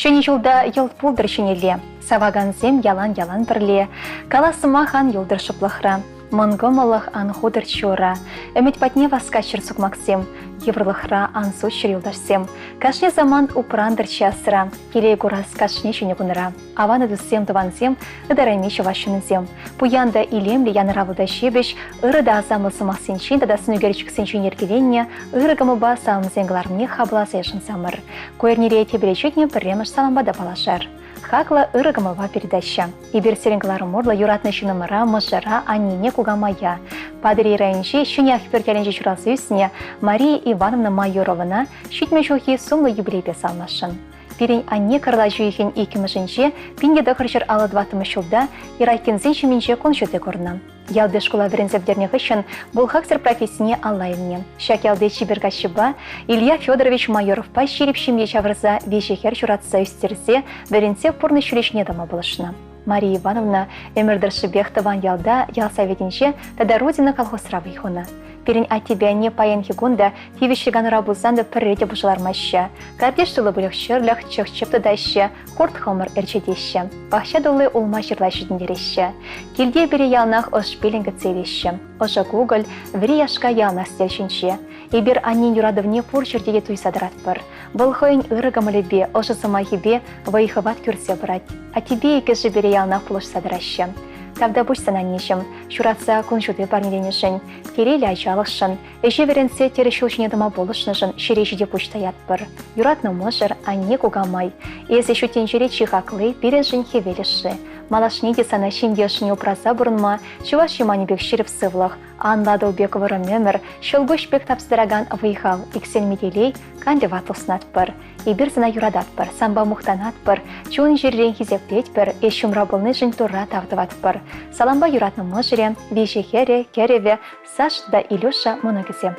Шөне жылда ел пулдыр шенеле, саваганзем ялан-ялан бірле, каласымахан юлдыр шыплықра. Монгомолых ан худыр чура, эмет патне васкачыр сукмаксем, еврлыхра ансу шырилдашсем. Кашне заман упрандыр часыра, келей гурас кашне шыне куныра. Аваны дусем туванзем, ыдараймеші вашынызем. Пуянда илемлі яныравлыда шебеш, ырыда азамлы сымақсеншен, тада сынугерчіксеншен ергеленне, ырыгамыба саамзенглармне хабласешін самыр. Койернере тебелечетне біремыш саламбада палашар. Хакла ырыгамова передача. Ибер серенглары морла юратны шынымыра, мыжыра, анине кугамая. Падыри райынши шыняк пертяленші чурасы үсіне Мария Ивановна Майоровына шүтме жолхи соңғы юбилейбе салмашын. Перен анне кырла жүйхен екімішінше пинге дұқыршыр алы 20 жылда ирайкензен шеменше коншөте көрінам. Ялды школа верензевдерне ғышын бұл хаксер профессияне алайынне. Шак ялды чибергашыба Илья Федорович Майоров па шеріп шемге чавырза вешехер журатса үстерсе верензев пұрны шүрешіне дама болышына. Мария Ивановна өмірдірші бехтыван ялда ялсаветінше тада родина колхозра вайхуна. Перен атебе не паян хигунда тивешіган рабузанды пірреде бұжылармашы. Кардеш жылы бұлық шырлық чықчыпты дайшы, хорт хомыр әрчедеші. Бақша долы улма жырлай жүдіндереші. Келде бере ялнақ ұш белінгі целеші. Ұшы Google вірі яшқа ялнақ стелшінші. Ибер аннен юрадывне пұр жердеге туйсадырат бір. Бұл хойын ұрығымылыбе, ұшы сымахибе вайхыват көрсе бұрат. Атебе екіші бере ялнақ пұлыш садырашы. Тавда бұшсан аннешім, шуратса күншуды барнеленішін, терелі айжалықшын, әже веренсе тері шылшынедіма болышнышын шерешіде бұштаят бір. Юратны мұжыр, анне кугамай, әзі шутен жере чихақлы бережін хевеліші. Малашнеде сана шендешіне опраза бұрынма, чыва шиманебек шеріп сывлық, анладыл бек вырым өмір, шылгөш бек тапсыраган выйхал, иксен меделей, канде ватлыснат бір. Ибір зына юрадат бір, самба мұқтанат бір, чуын жеррен хизеплет бір, ешім рабылны жын турра тағдыват бір. Саламба юратны мұжыре, вешехере, кереве, Саш да Илюша мұнығызе.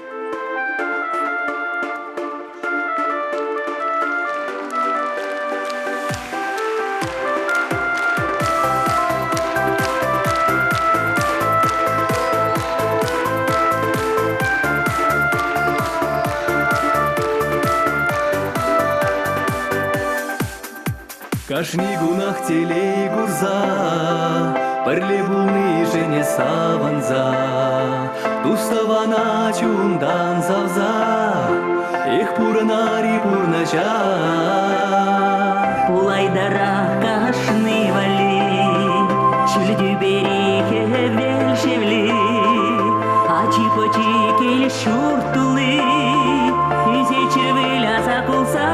Кашни гунах телей гурза, парле булны жене саванза, туставана чундан завза, эх пурнари пурнача. Пулайдара кашны вали, шильдю береге велшевли, ачи-почи кель шуртулы, изе червеля закулса.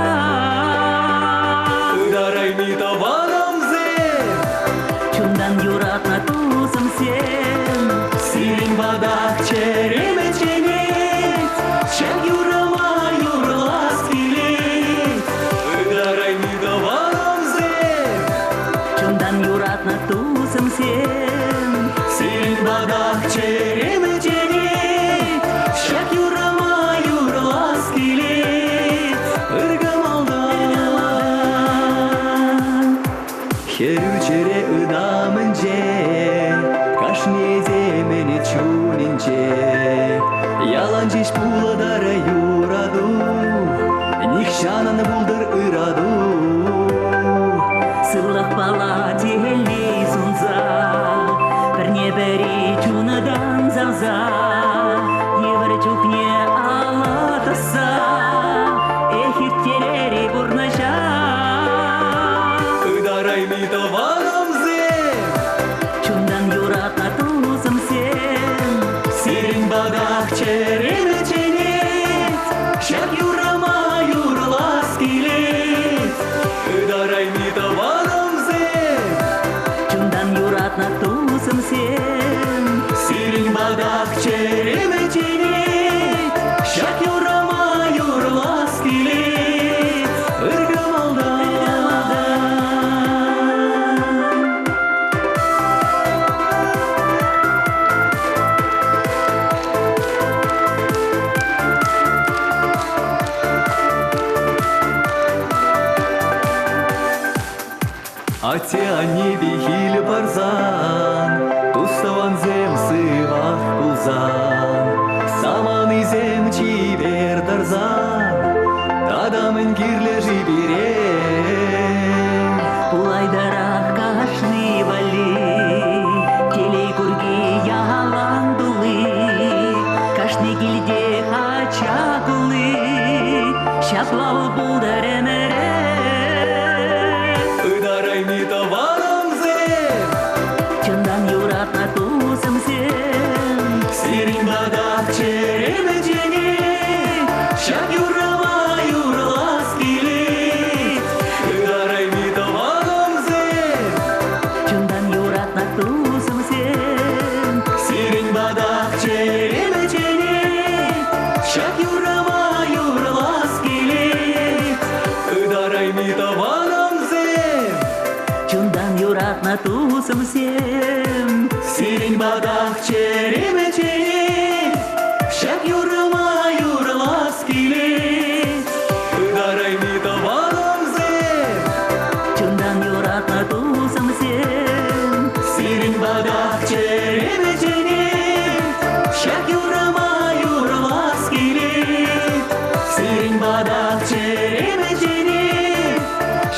Чундан юратна тузым сен, Сирень бадах череме ченет, Чак юрама юрлас келет, Ыдарай мидаваном зен. чундан юратна тузым сен, Сирень бадах череме ченет, Чак юрама юрлас келет, Ыргамалдан. Херу чере Кашнеде мені чулинче, ялан жеш пуладара юраду, Нихшанан булдыр ыраду. сыллық бала телей зунза, бірне бірі чунадан завза, евір чухне алатыса, эхит телери бурнажа. Ыдарай митаваном зен, Чундан юратна тузым сен, Сирень бадах череме ченет, Чак юрама юрлас келет, Ыдарай митаваном зен. чундан юратна тузым сен, Сирень бадах череме ченет, Чак юрама юрлас келет, Ыргамалдан. Ате аннебе хилі барзан, Туставан зем сывах пулзан, Саманы зем чибер дарзан, Тадамын кирле жибере, тусымсем. Сирень бадах черемече, шак юрма юрлас келет, дарай ми табанымзем. Чындан юратма тусымсем. Сирень бадах черемече, шак юрма юрлас келет, сирень бадах черемече,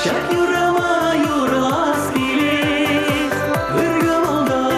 шак юрма юрлас келет, ыргымалдан.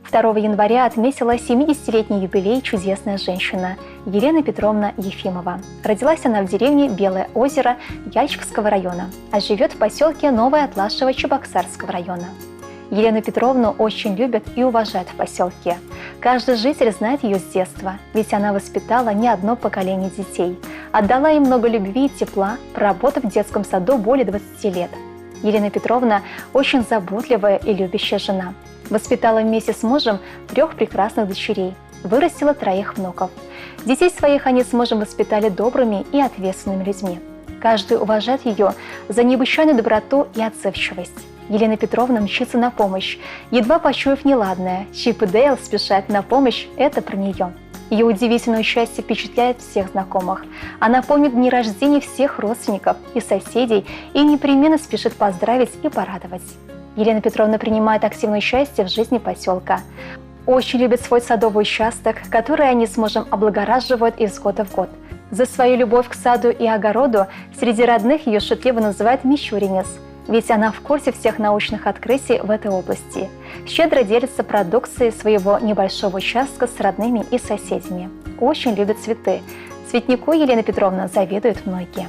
Второго января отметила 70-летний юбилей чудесная женщина Елена Петровна Ефимова. Родилась она в деревне Белое озеро Яльчикского района, а живет в поселке Новое Атлашево Чебоксарского района. Елену Петровну очень любят и уважают в поселке. Каждый житель знает ее с детства, ведь она воспитала не одно поколение детей, отдала им много любви и тепла, проработав в детском саду более 20 лет. Елена Петровна очень заботливая и любящая жена. Воспитала вместе с мужем 3 прекрасных дочерей, вырастила 3 внуков. Детей своих они с мужем воспитали добрыми и ответственными людьми. Каждый уважает ее за необычайную доброту и отзывчивость. Елена Петровна мчится на помощь, едва почуяв неладное. Чип и Дейл спешат на помощь, это про нее. Ее удивительное участие впечатляет всех знакомых. Она помнит дни рождения всех родственников и соседей и непременно спешит поздравить и порадовать. Елена Петровна принимает активное участие в жизни поселка. Очень любит свой садовый участок, который они с мужем облагораживают из года в год. За свою любовь к саду и огороду среди родных ее шутливо называют «Мичуринец», ведь она в курсе всех научных открытий в этой области. Щедро делится продукцией своего небольшого участка с родными и соседями. Очень любит цветы. Цветнику Елена Петровна завидуют многие.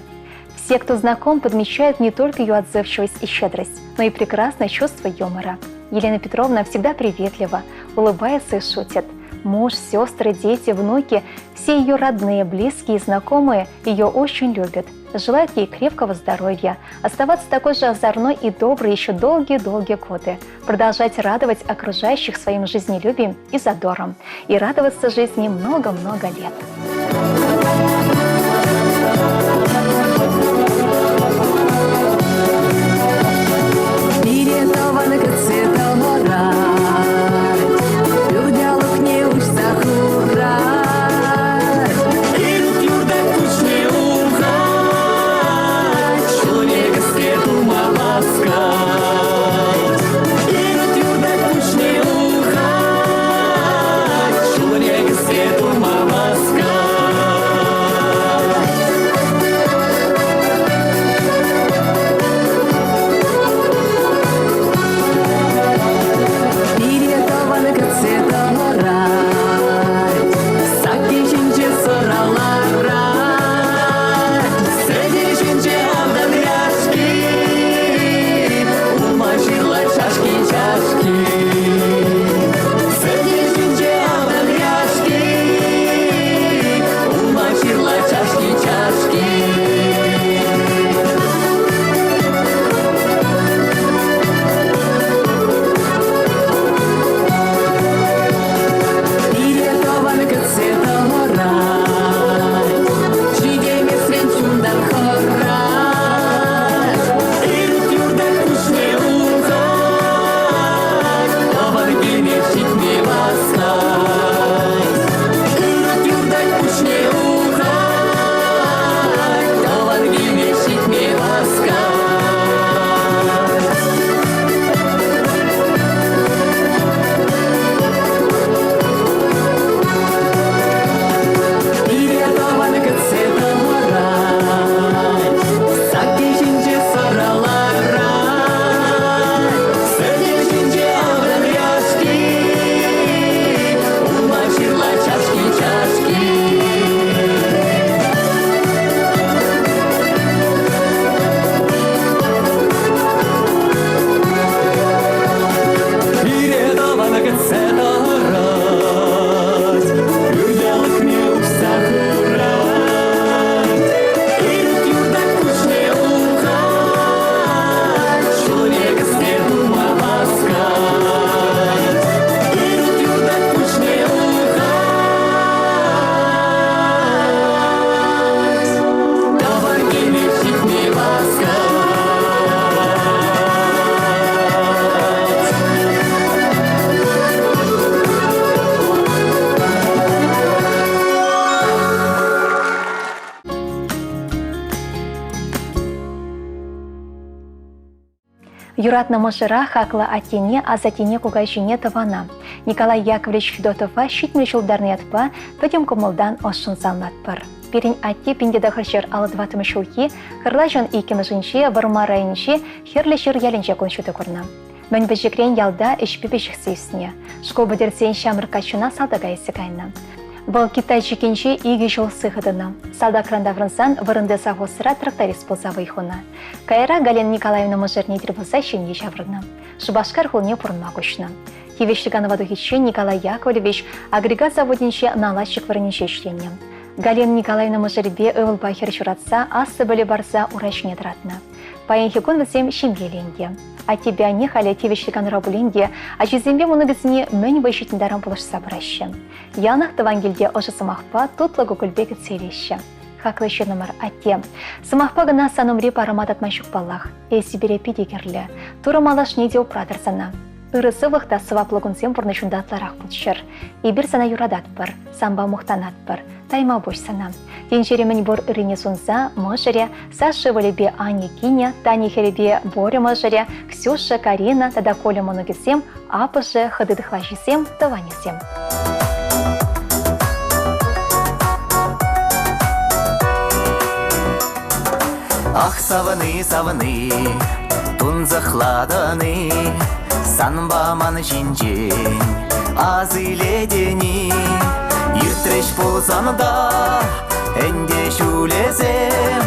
Все, кто знаком, подмечают не только ее отзывчивость и щедрость, но и прекрасное чувство юмора. Елена Петровна всегда приветлива, улыбается и шутит. Муж, сестры, дети, внуки, все ее родные, близкие и знакомые ее очень любят. Желают ей крепкого здоровья, оставаться такой же озорной и доброй еще долгие-долгие годы, продолжать радовать окружающих своим жизнелюбием и задором и радоваться жизни много-много лет. Свету мама скажет. Юратна мыжыра хакла атене, а затене кугайжине тывана. Николай Яковлевич Федотова щитмел жылдарны ятпа, пөтем комылдан ошын залнатпыр. Перен атте пиндеда хыршыр алыдватымы шулхи, хырлажын икемыжынче, варма райынче, херлешір ялінче коншуды көрна. Мен бежекрен ялда ішпі сейсіне. Школ бөдерсен шамыр качына салдага есі кайна. Бұл Китай чекенче иге жол сыхыдына. Салда кранда врынсан вырынды сағосыра тракторист болса вайхуна. Кайра Галина Николаевна мыжыр нетір болса шенге жаврына. Шыбашкар хулне пұрынма көшіна. Хивешліганы вадухиче Николай Яковлевич агрегат заводинче налащик варниче шлене. Галина Николаевна мыжырбе өвілбай хершуратса, асы білі барса урашне дратна. Паянхи кон візем шимгеленге. А тебя не халя тивешліганы рабуленге, а жезембе мұнығызіне мөн байшетіндаран болышса бұращы. Янах тывангелде ожы сымақпа тұтлы гүгілбегі целеші. Хаклышы номер атте. Сымақпа гына санымри парамататма шықпалақ. Эсі бере педегерлі. Турымалаш неде упрадырсана. Үрісі вақта сываплығынсен бұрнышында атларақ бұлшыр. Ибір сана юрадатпыр, самба мұқтанатпыр, тайма бош сана. Денжеремен бұр үрине сунса, мұжыре, Сашы валебе Ани Киня, Тани херебе Боря мұжыре, Ксюша, Карина, тада Коля мұнығысем, апыжы, хыдыдықлашысем, таванесем. Ах, саваны, саваны, тун захладаны, санба маны жинжен, аз иледени, иртреш болсамда, энде шулезем,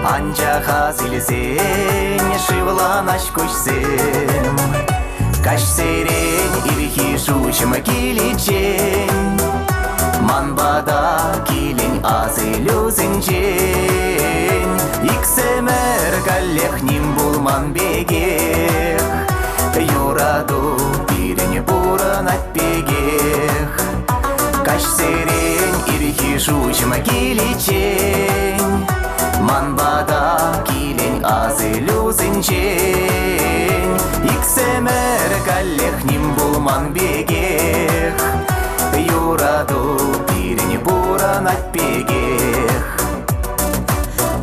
анча хаз илесен, шивланаш көшсем. Каш серен ирхи шучма киличен, манбада килен аз илюзенчен, иксемер каллех ним булман бегех, юраду пирене буран отпегех. Каш серен ирхи шучма киличен, манбада килен аз илюзенчен, иксемер каллех ним булман бегех, юраду пирене буран отпегех.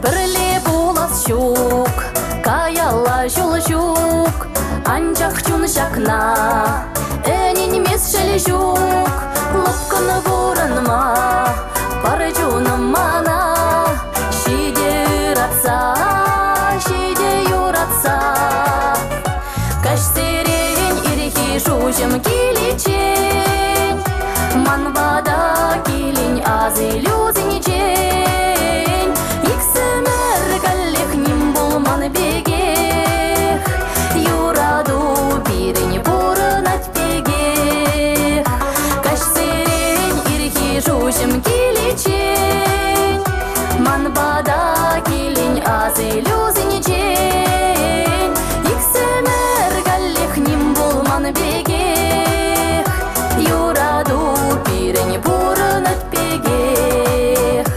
Бірле болас жүк, каяла жол жүк, анчақ жүн жақна, әнен мес жәлі жүк, лыпқыны бұрынма, бары жүнім мана, шиде ратса, шиде юратса. Каш серен ирхи жужым келечен, манбада келен аз илюзенечен, иксімер каллех ним болман бегех, юраду пирене бурын атпегех. Каш серен ирхи жужым келечен, манбада келен аз илюзенечен, иксімер каллех ним болман бегех, юраду пирене бурын атпегех.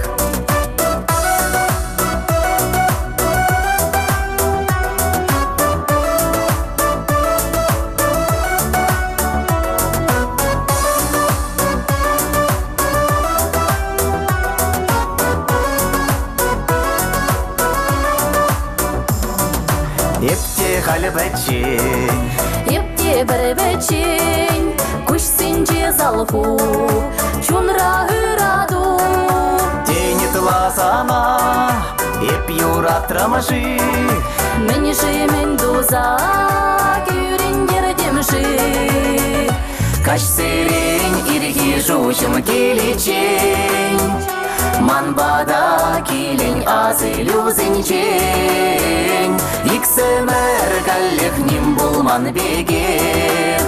Епте халі бәтчен, Епте бір бәчен, күшсенже залху, чунра ыраду. тені тыласана, еп юратрамажи, Мен жемен дуза, кюрендер демжи. каш серен ирхи жужым келечен, манбада килен аз илюзенчен, иксемер каллех ним булман бегех,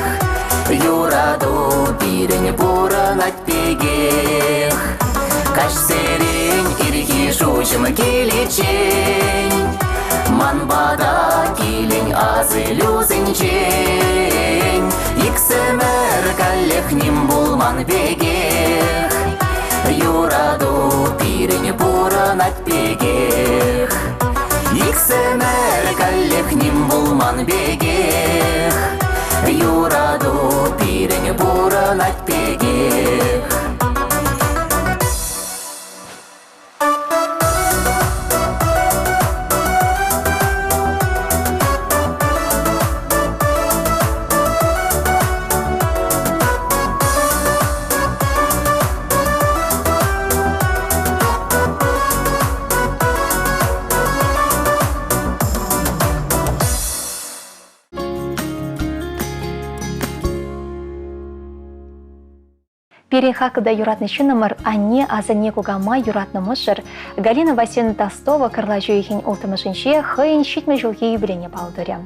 юраду пирене буран атпегех. Каш серен ирхи жужым келечен, манбада килен аз илюзенчен, иксемер каллех ним булман бегех, юраду пирене буран атпегех. Иксемер каллех ним булман бегех, юраду пирене буран атпегех. Пирин хакыда юратны чынымыр, анне азане кугама юратны мышыр, Галина Васильевна Толстова кырла жүйхин ултымышынше хыйын шитме жылге юбилене балдыря.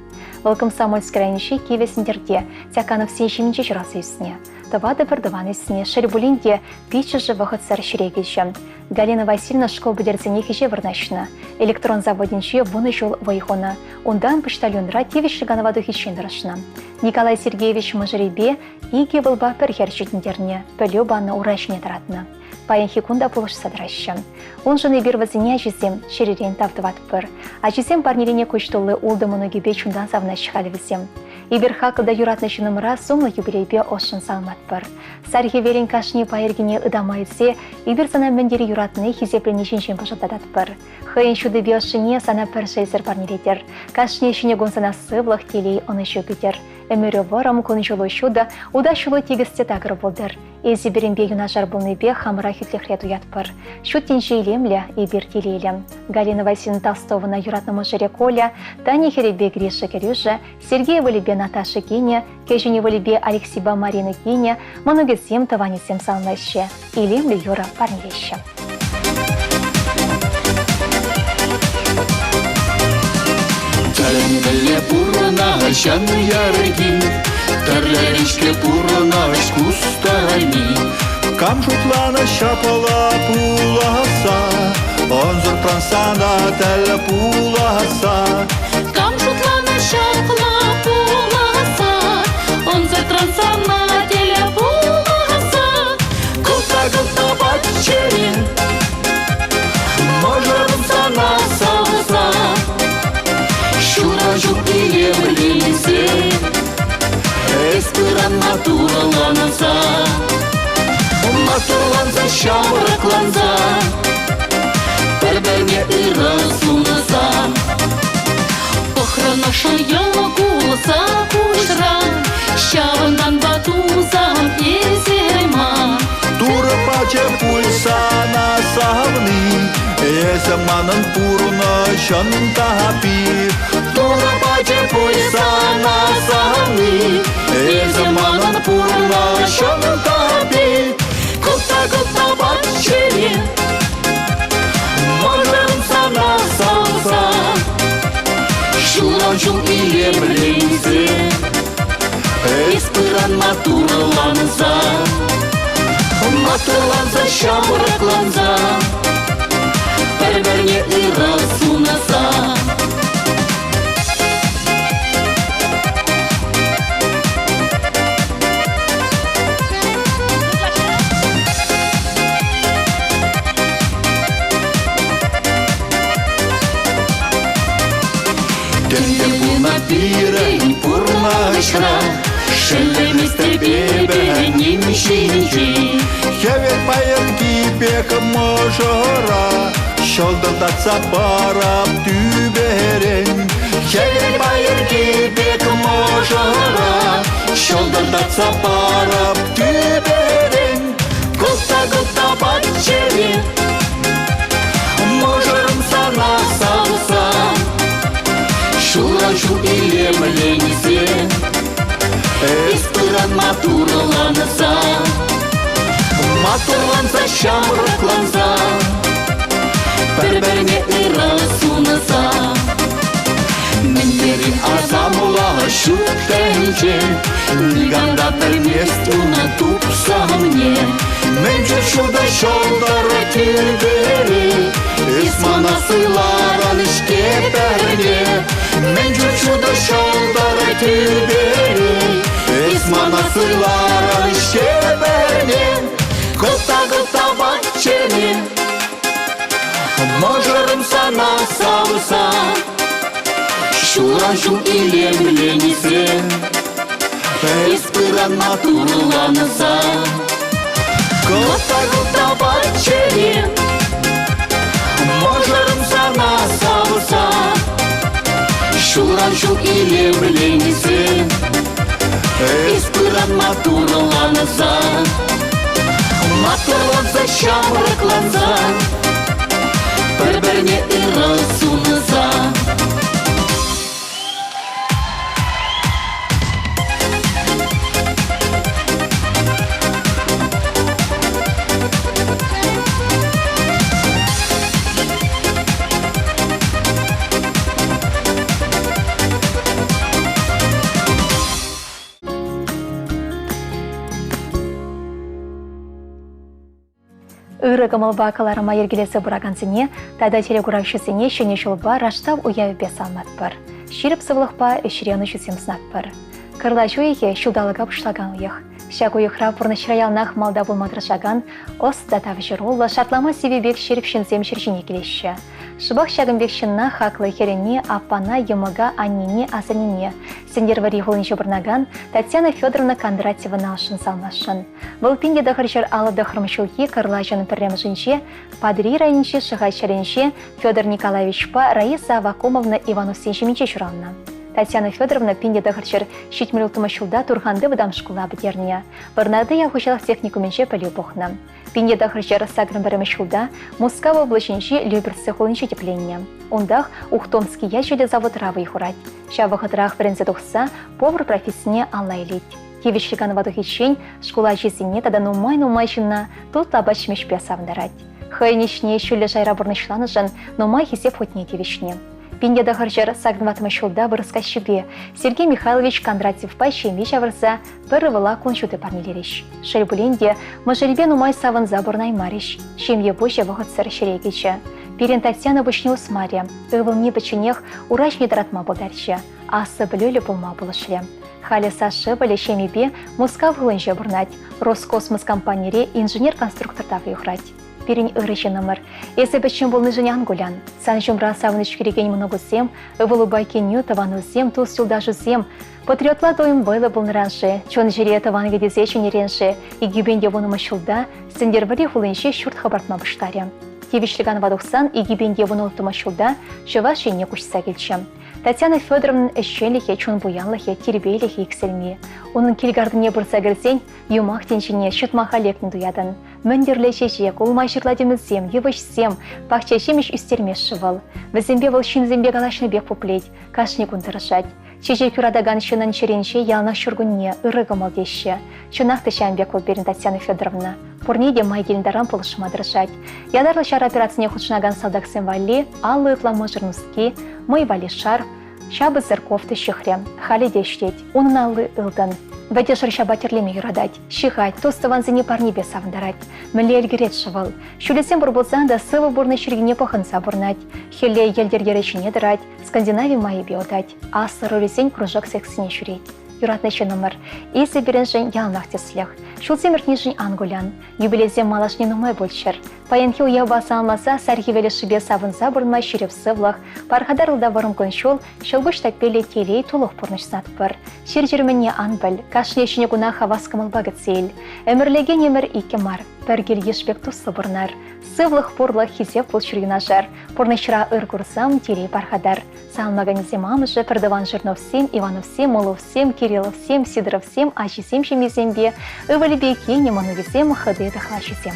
Бұл комсомольск районши кевесіндерде, тяканов сеншімінче жырасы үстіне. Тавады бір дыван үстіне, шырбулинде пичі живығыт сар шірегеші. Галина Васильевна школ бідерзіне хеже вырнашына. Электрон заводинче бұны жол вайхона. Ондан почтальонра тевеші ганаваду хищендірашына. Николай Сергеевич мыжыребе иге вылба пірхер жүтіндеріне, пөлі банны урашыне таратына. Паян хикунда полыш садраща. Он жыны бір вазыне жезем, шеререн тавдыват пыр. А жезем парнелене көштолы улды мұнығыбе чундан завна шығады візем. Ибір хақыда юратны жынымыра сумлы юбилейбе ошын салмат пыр. Сархи верен кашни пайыргене ыдамайырсе, ибір сана мендері юратны хизеплене жиншен пашатадат пыр. Хыйын шуды биошыне сана пір шейсір парнелетер. Кашне шыне гон сана сывлық телей оны шөкітер. Өмірі варам күн жолы шуды, уда шулы тегісте тағыр болдыр. Ezi бірінбе юнашар бұлныбе хамыра хютлехрет уят пыр. Шут тенші илемлі, ибір телейлі. Галина Васильевна Толстовына юратнымы жыре Коля, Таня Херебе Гриша Кирюша, Сергей Валибе Наташа Киня, Кежіне Валибе Алексиба Марина Киня, Манугесем Таванисем Салныще. Илемлі юра парнелеще. Тәлімділі бұрына жан ярыгин, Тәрлерішке бұрына шкустайми. Кам жұтлана шапала пуласа, Онзыр прансана тәлі пуласа. Кам жұтланы шақла пуласа, онзыр трансана теле пуласа. Кылта-кылта батчерин, Можырын сана сауса. Шура жұп иемлесе, Эспыран матураланса. Матурланса шамракланса, Бір-бірне ырасунаса. Охрана шаяла куласа кушра, Шавындан батуза езема. Тура паче пульсана савны, Заманын пурна шантапи. Тура паче пульсана савны, Заманын пурна шантапи. Кылта-кылта батчере, Можырын сана салса. Шулан-шул иемленсе, Эспыран матурланса. Матурланса шамракланса, Бір-бірне ырасунаса. Тәнге бұна пирен пұрнашра, Шелеместі бебе немшинчи. Хевет паян кипек можора, Шолдырдатса барап түберен. Хевет паян кипек можора, Шолдырдатса барап түберен. Кылта-кылта батчере, Можырын сана салса. Шура-шу илемленсе, Эспыран матурланса. Матурланса шамракланса, Бір-бірне ырасунаса. Мендерин азамула шуттенче, Ниганда бір местуна тупса мне. Менче шуда шолдары тюбері, Исмана сыйларан ішке бәрне. Менче шуда шолдары тюбері, Исмана сыйларан ішке бәрне. Кылта-кылта батчере, Можырын сана сауса. Шура-шу илемленсе, Эспыран матурланса. Кылта-кылта батчере, Можырын сана сауса. Шура-шу илемленсе, Эспыран матурланса. Матурланса шамракланса, Бір-бірне ырасунаса. Ыры гымылба каларыма ергелесі бұрағансыне, тада телегуравшысыне шөне жолба раштав уявы бес алмат бір. Ширіп сывлықпа үшірені жүзем знат бір. Кырла жойығы шудалыға бұшлаган ұйық. Шак уйықра пұрнышыраялнақ малда болмадыршаган, ос датав жыролы шартлама себебек шеріп шынзем шыржіне келеші. Шыбақ шагымбек шынна хақлы херене, аппана, емыға, аннене, азанине. Сендер вари ғылын жобырнаган Татьяна Федоровна Кондратьева налшын салмашын. Бұл пенде дұқыршыр алы дұқырмышылки кырла жаны піррем жынше, падри райынше шыға шаренше Федор Николаевич па Раиса Авакумовна Иванов сеншеменче жұрална. Татьяна Федоровна пенде дұқыршыр шетмел ұлтымышылда тұрғанды выдам шкула бідерне. Бірнады яғушалық техникуменше пәлі бұқны. Пенде дұқыршыр сагрын бірімішілда Москва облачынше люберсы қолынше тепленне. Ондақ Ухтомский яжелі завод равы хурать. Шавығыдырақ бірінзі тұқса повар профессияне алайлет. Кевішліган вадухичень школа жезіне тада нумай жынна тут табачмеш пясавндарать. Хайнешне шүлі жайра бұрнышланы жын нумай хесеп хотне кевішне. Пенде дұқыршыр сагрын ватымышылда вырысқа шүге Сергей Михайлович Кондратьев пай шеме жавырса бір вала коншуты парнелереш. Шельбуленде мажырбе нумай савын забырнай мареш. Шемье божа вғытсыр шерегечі. Перен Татьяна бушне усмаре, ывыл не бачынех урачне дратма болдарчы, асы білөлі болма болышле. Халі сашы білі шемебе Москва ғылынжы бұрнать, Роскосмос компанияре инженер-конструктортағы юхрать. Перен ырыжы номер, есі бішін болны жынян гулян. Сан жумра савыны шкереген много зем, ывылу байкеню тавану зем, туз жылдажу зем. Патриотла дойым байлы болныраншы, чон жире таван ведезе чөнеренші, и гюбенде вонымы шылда, сендер вари ғылынжы шүрт хабартма бұштаре. Кевишліган вадуқсан и гибенде вұны ұлтымашылда жыва шене күшса келчі. Татьяна Федоровна әшшеліхе, чон буянлыхе, тербейліхе ексельме. Оның келгардыне бұрса кірсен, юмақ теншіне шытмаға лекні дуядын. Мөндерлі шешек, олмай жырладемізсем, евішсем, пақчашемеш үстермеш шывыл. Візімбе бұл шинзімбе галашны бек пуплет, кашны күндірішат. Чеже күрадаган шынын шеренше ялнақ шүргінне, ұрығымал деші. Шынақ тышан бек берін Татьяна Федоровна. Порнеде майгеліндарам полышыма дырышать. Ядарлы шар операцияне худшынаган салдақсен вали, аллы ықламы жырнуски, мой вали шар, шабы зырковты шихре, хали дештеть, унын аллы ылдан. Вәде жыршаба терлеме юрадать, шихать, тостыван зіне парнебе савындарать. Мілі әлгерет шывыл. Шүлесен бұр болсан да сывы бұрны шүргіне пахынса бұрнать. Хелле елдер еречіне дырать, Скандинавия майы беодать, а сырыресен кружок сексіне шүрет. Юратнычы номер. Исы беренжен ялнақ теслях. Шулсемертнежен ангулян. Юбилезем малашне нумай большер. Паянхи уя баса алмаса, сархивелі шыбе савынса бұрнмай шүреп сывлах. Пархадарылда варым коншол, шылбыш такпелі телей тулық пұрныш сатпыр. Шер жерменне анбіл, кашнешіне гуна хаваскамыл багыцел. Әмірлеген емір ике мар. Пәргел ешбек тусы бұрнар. Сывлық пұрлық хизеп бұл шүрген ажар. Пұрнышыра ыр курсам телей пархадар. Салмаганезем амыжы Пірдыван Жирновсем, Ивановсем, Моловсем, Кирилловсем, Сидоровсем, Ачисем шемезембе, Ывалебеке, Немановезем, Хады Дахлачисем.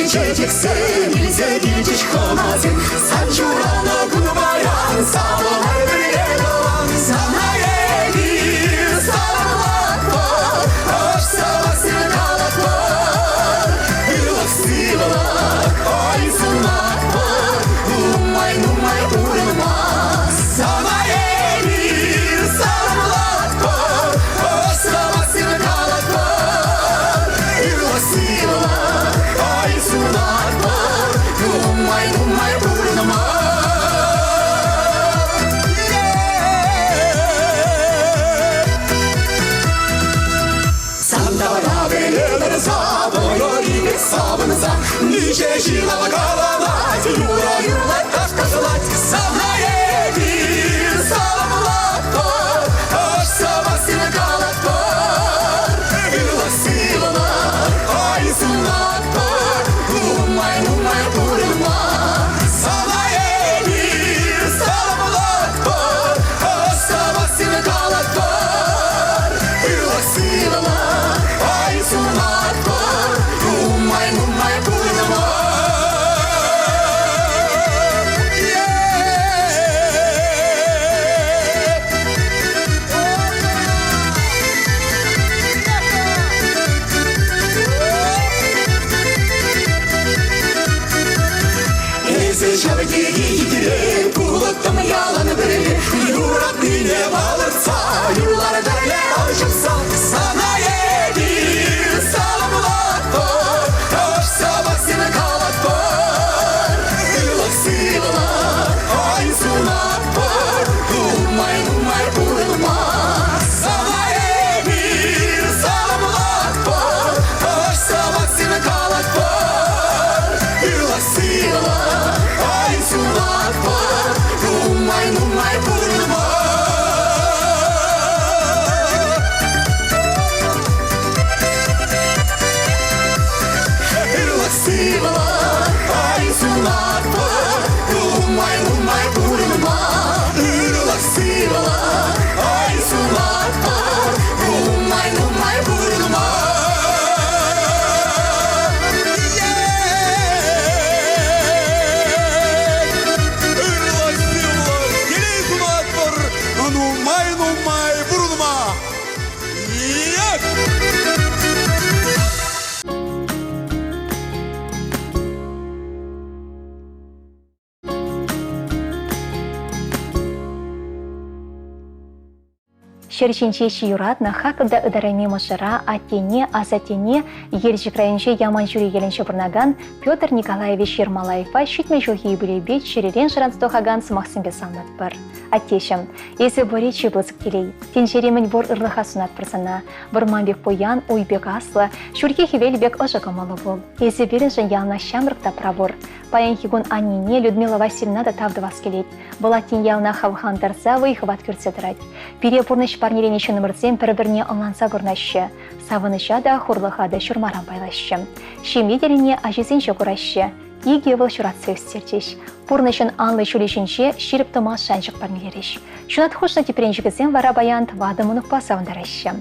Çekse nilse dilciş komazın Sancurana gulbayan Sağlar bir yelan Sana yedir Sağlak var Hoş savasın alak var Yılak sivlak Ay sılmak var Numay uğrılmaz Sana yedir Sağlak var Hoş savasın alak var Yılak sivlak Ay sunak var, numay uğrunama. Sanda bana verirler sabır, iyi sabınıza. Nice jilava kalamat, yura kaç kaçılat. Sana yedir, salamlat var, hoş sabasını kalat var. Yıla sivalar, ay sunak var. Numay uğrulma Sana yedir Salamlat var Hoş sabasını kalat var Yılak sivalar Ay sunak var Numay uğrulma Шерченче юратна хакында ыдарами мышыра аттене, азатене, ержикрайынче яман жюри еленче бұрнаган Петр Николаевич Ермолаевпа шитме жылғы юбилейбе черерен жырандстохаган Максимбе салмат бір. Аттешім, есі бөре чеблызық келей. Теншеремін бор ырлыға сунат бірсана. Бұрманбек поян, уйбек аслы, шүрге хевелбек ыжығымалы бол. Есі берін жын ялна шамрықта правор. Паян хигун Анине Людмила Васильевна да тавды вас келейд. Была тен ялна хавхан тарса выйхыват көрсетірад. Перепурныш парнеренеші нөмірден бір-біріне ыланса бұрнашы. Савыныша да хурлыға да шүрмаран байлашы. Шемедеріне ажезенші құрашы. Иге выл шуратсы өстердеш. Пурнышын анлы шүлешінше ширіп тұма шаншық парнелереш. Шунат хошна тепереншігізен вара баянт вадымынық басауындарашы.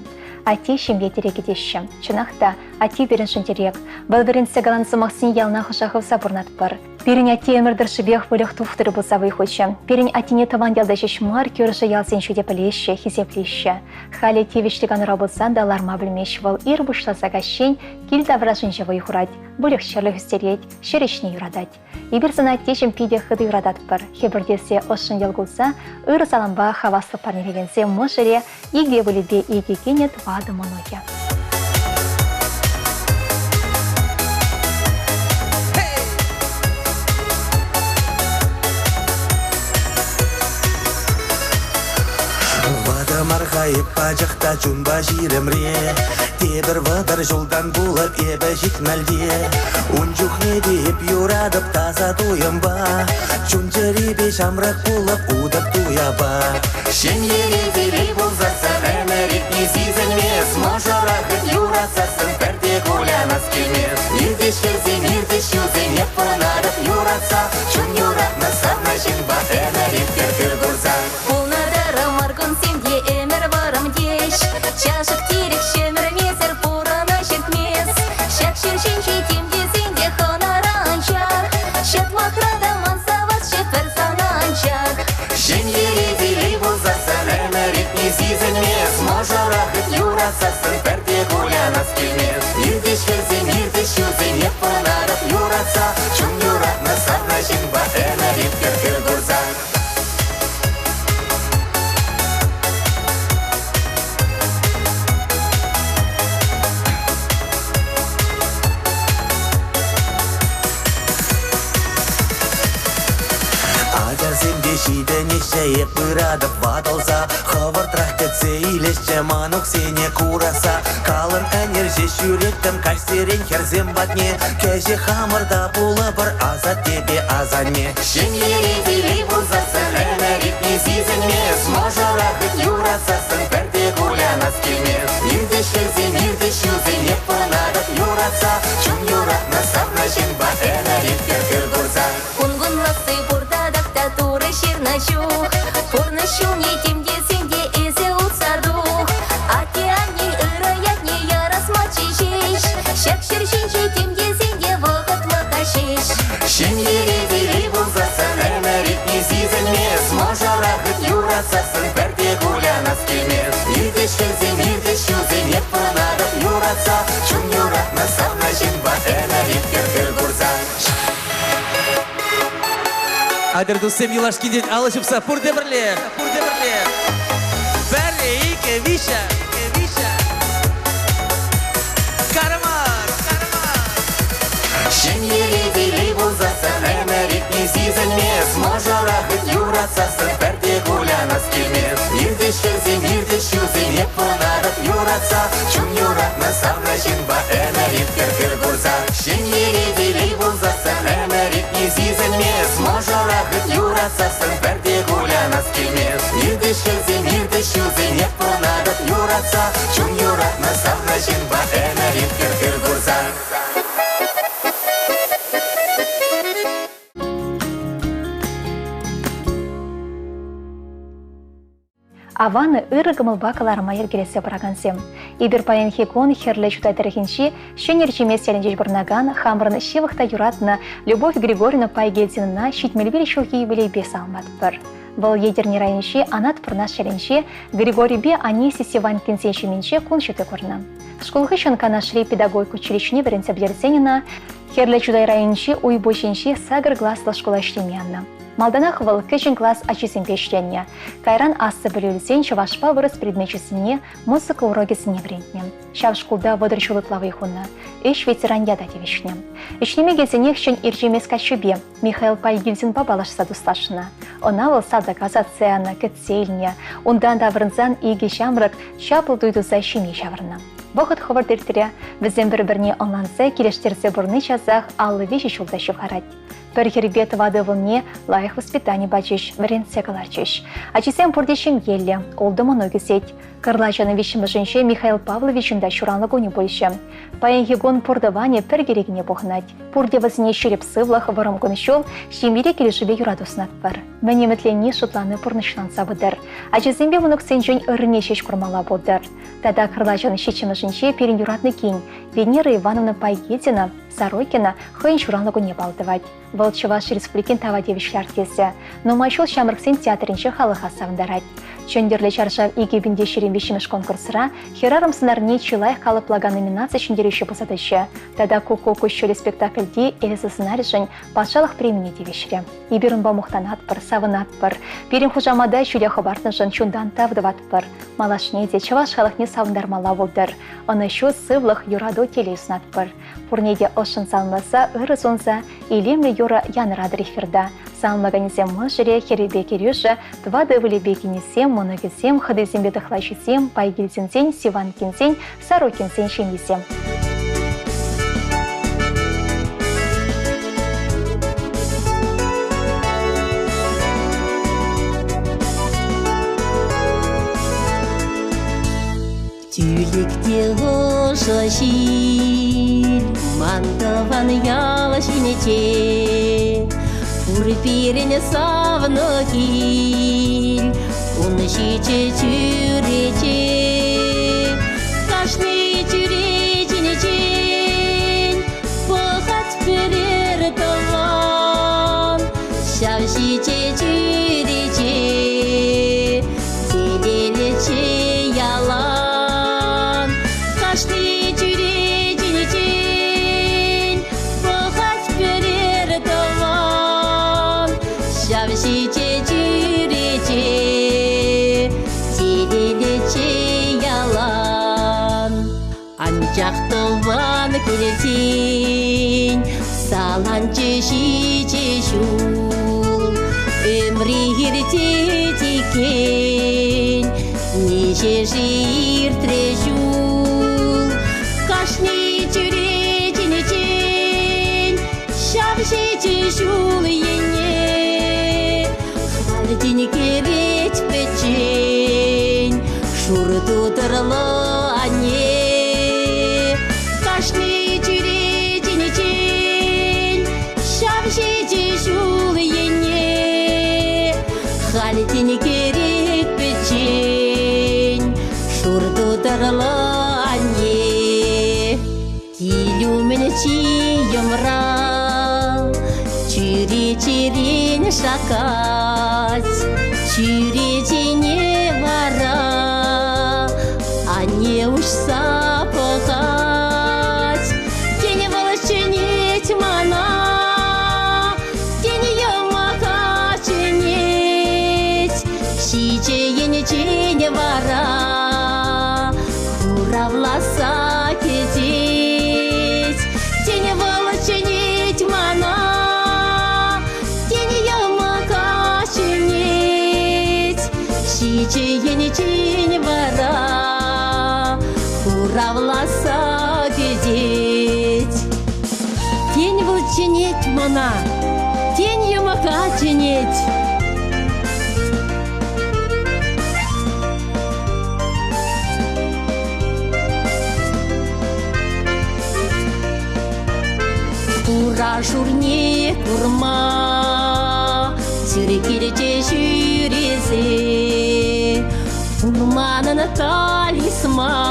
Ати шемге терекедеші. Чынақта ати беріншін терек. Балверінсе галансы мақсын ялна хышақып сабырнат бар. Перін ати өмірдірші бех вылық туфтыры болса выйхочы. Перін атине таван ялдаші шмар көріші ялсен шуде білеші, хизеплеші. Халі тевіштіган рабылсан да ларма білмеш выл ир бұшласа гашен кел давражын жа выйхурать. Бұлық шерлі үстерет, шерешіне юрадать. Ибірсін аттешім пиде хыды юрадат бар. Хебірдесе ошын елгулса, ыр саламба хаваслы парнелегенсе мұшыре, иге вылебе иге кенет вады мұноге. Марғайып бажықта жүнба жиремре, тебір вадар жолдан болып ебі жикмәлде. Унжух не дейіп юрадып таза туйымба, жүн жеребе жамрақ болып удып туяба. Шен ерезелей болзаса әмәрек не сезілмес, можырағыт юрасасын пәрде гулянас келмес. Ердеш келзен, ердеш юзен, еп бұнарып юраса, жүн юратна савна жинба әмәрек кергір гурзан. Чашық терек шемірмезір бұрына жетмес. Шак шершенше темдесінде қонаранчар. Шет мақрада мансавас шетвір сананчар. Шен еределей болзасын әмәрек не сезілмес. Можырағыт юрасасын пәрде гулянас келмес. Ердеш келзен, ердеш юзен, еп бұнарып юратса, жүн юратна савна жинба әмәрек кергір гурзан. Шейек бұрадып вадалса, хавартрах кетсе илешче манук сене кураса. Калын әнерже шүреттім кальстерен херзем батне, кәже хамырда бұлы бір азат тебе азанне. Шен еределей болзасын әмәрек не сезілмес, можырағыт юрасасын пәрде гулянас келмес. Ердеш келзен, ердеш юзен, еп бұнарып юратса, жүн юратна савна жинба әмәрек кергір гурзан. Кунгунласы бұрдадақта туры шерначух, Порнышу не темдесінде eze ұтсадух. Ати-ани ұрыятне ярасмачы жеш, Шак шершенше темдесінде вғытлы қашеш. Шен еределей болзасын әмәрек не сезілмес, можырағыт юрасасын пәрде гулянас келмес. Ердеш келзен, ердеш юзен, еп бұнарып юратса, жүн юратна савна жинба әмәрек кергір гурзан. Адыр дұсым елашки ден алышыпса, пұрды бірле, пұрды бірле. Бәрі, ике, виша, виша. Карамар, карамар. Шен еределей болзасын әмәрек не сезілмес, можырағыт юратсасын пәрде гулянас келмес. Ердеш келзен, ердеш юзен, еп бұнарып юратса, жүн юратна савна жинба әмәрек кергір гурзан. Шен еределей болзасын әмәрек не сезілмес, можырағыт юратсасын пәрде гулянас келмес. Ердеш келзен, ердеш юзен, еп бұнарып юратса, жүн юратна савна жинба әмәрек кергір гурзан. Аваны ыры гымылба каларыма ергелесе барагансем. Ибір паян хекон херлі чутайтырыхинчи, шөнерчеме селенжеш бұрнаган, хамырын шивықта юратына Любовь Григорьевна пайгелденына шитмелбел шулхи білей бес алмат бір. Бұл едерне райынши анат пұрна шеленши Григорий бе Аниси Севан кенсеншіменше кун шеті көрні. Школғы шынкана шри педагогик училищіне бірінсе білерсенина, херлі чудай райынши уйбошенши сагыр гласлы школа іштемянна. Малданах выл кечен класс ачисен пешленне. Кайран ассы білілсен чавашпа вырыс предметчесіне музыка урогесіне врентне. Шав шкулда водырчулы плавы хуна. Иш ветеран яда девишне. Ишнеме кезенек шен иржемес качубе. Михаил Пальгильзин бабалашса дусташына. Она выл сада казацияна, кітсельне. Ундан да врынзан иге шамрак чапыл дуйду защиме шаврына. Вақыт ховардертіре, бізен бір-біріне онланса келештерсе бұрны жазақ аллы веші шулдашы қарад. Бір хербет вады вылне лайық воспитание бачыш, варенце каларчыш. Ачисен пурдешім елі, олды мұны сеть. Кырлачаны вешімі жынше Михаил Павловичын да шуранлы гоне больше. Паянхигон пурдаване пір керегіне бұғынат. Пурде вазіне шереп сывлах варым гонышол, шемере келешібе юрадуснат бар. Мәне мүтленне шутланы пурнышлан сабыдыр. Ачисенбе мұнық сенжен ұрыне шеш құрмала бұдыр. Тада кырлачаны шечімі жынше перен юратны кейін. Венера Ивановна Пайгетина, Сорокина хыйын шуранлы гоне балдывать. Вăл Чуваш республикин тава девишлер тесе, но майшол шамрыксен театринче халыха савындарать. Чөндерлі чаршав игебінде шерембешіміш конкурсыра, херарым сынарне чулайық қалыплага номинация шындеруші посадышы. Тада ку-ку күшчілі спектакльде элізі сценарийшын патшалық преміне девишре. Иберін бамуқтан атпыр, савын атпыр, берін хужамада шүлі хабартын жын чундан тавдып атпыр. Малашнеде Чуваш халықне савындармала болдыр. Оны шу сывлық юрадо телейсін атпыр. Пурнеде ошын салмаса, ыры сонса, илемлі юра янырадыр эфирда. Салмаганесем мышыре, херебе керюша, твады вылебекинесем, моногесем, хадезем бедахлачисем, пайгельсенсен, сиванкинсен, сорокинсен шенесем. Тюлікте ғоша шил, мандаван яла шинете, Пурпирене савны кил, уны шиче чүрече, Кашны чүречене чен, пахать перер таван, Шав шиче чүрече, Телелече ялан, Кашны чүречене чен, пахать перер таван, Шавшиче чүрече, телелече ялан. Анчақтылван келетен, саланче шиче шул. Өмрі ерте текен, неше жиртре жул. Кашни чүречене чен, шавшиче шул ене. Хaldini керет печень, шуры тутырлы ане. Кашны чүречене чен, шавшиче шул ене. Хaldini керет печень, шуры тутырлы ане. Килю мен чиемра, чүречерен шакать, чүречене вара, а не уж сапогать. Тень волоченеть мана, тень ямака ченеть, шичене чене вара, кура власа кететь. Тень волоченеть мана, тень ямака ченеть, шичене чене вара, кура власа кететь. Тень волоченеть мана, тень ямака ченеть. Кура шурне курма, сюрекерече шүресе, Урманын талисман,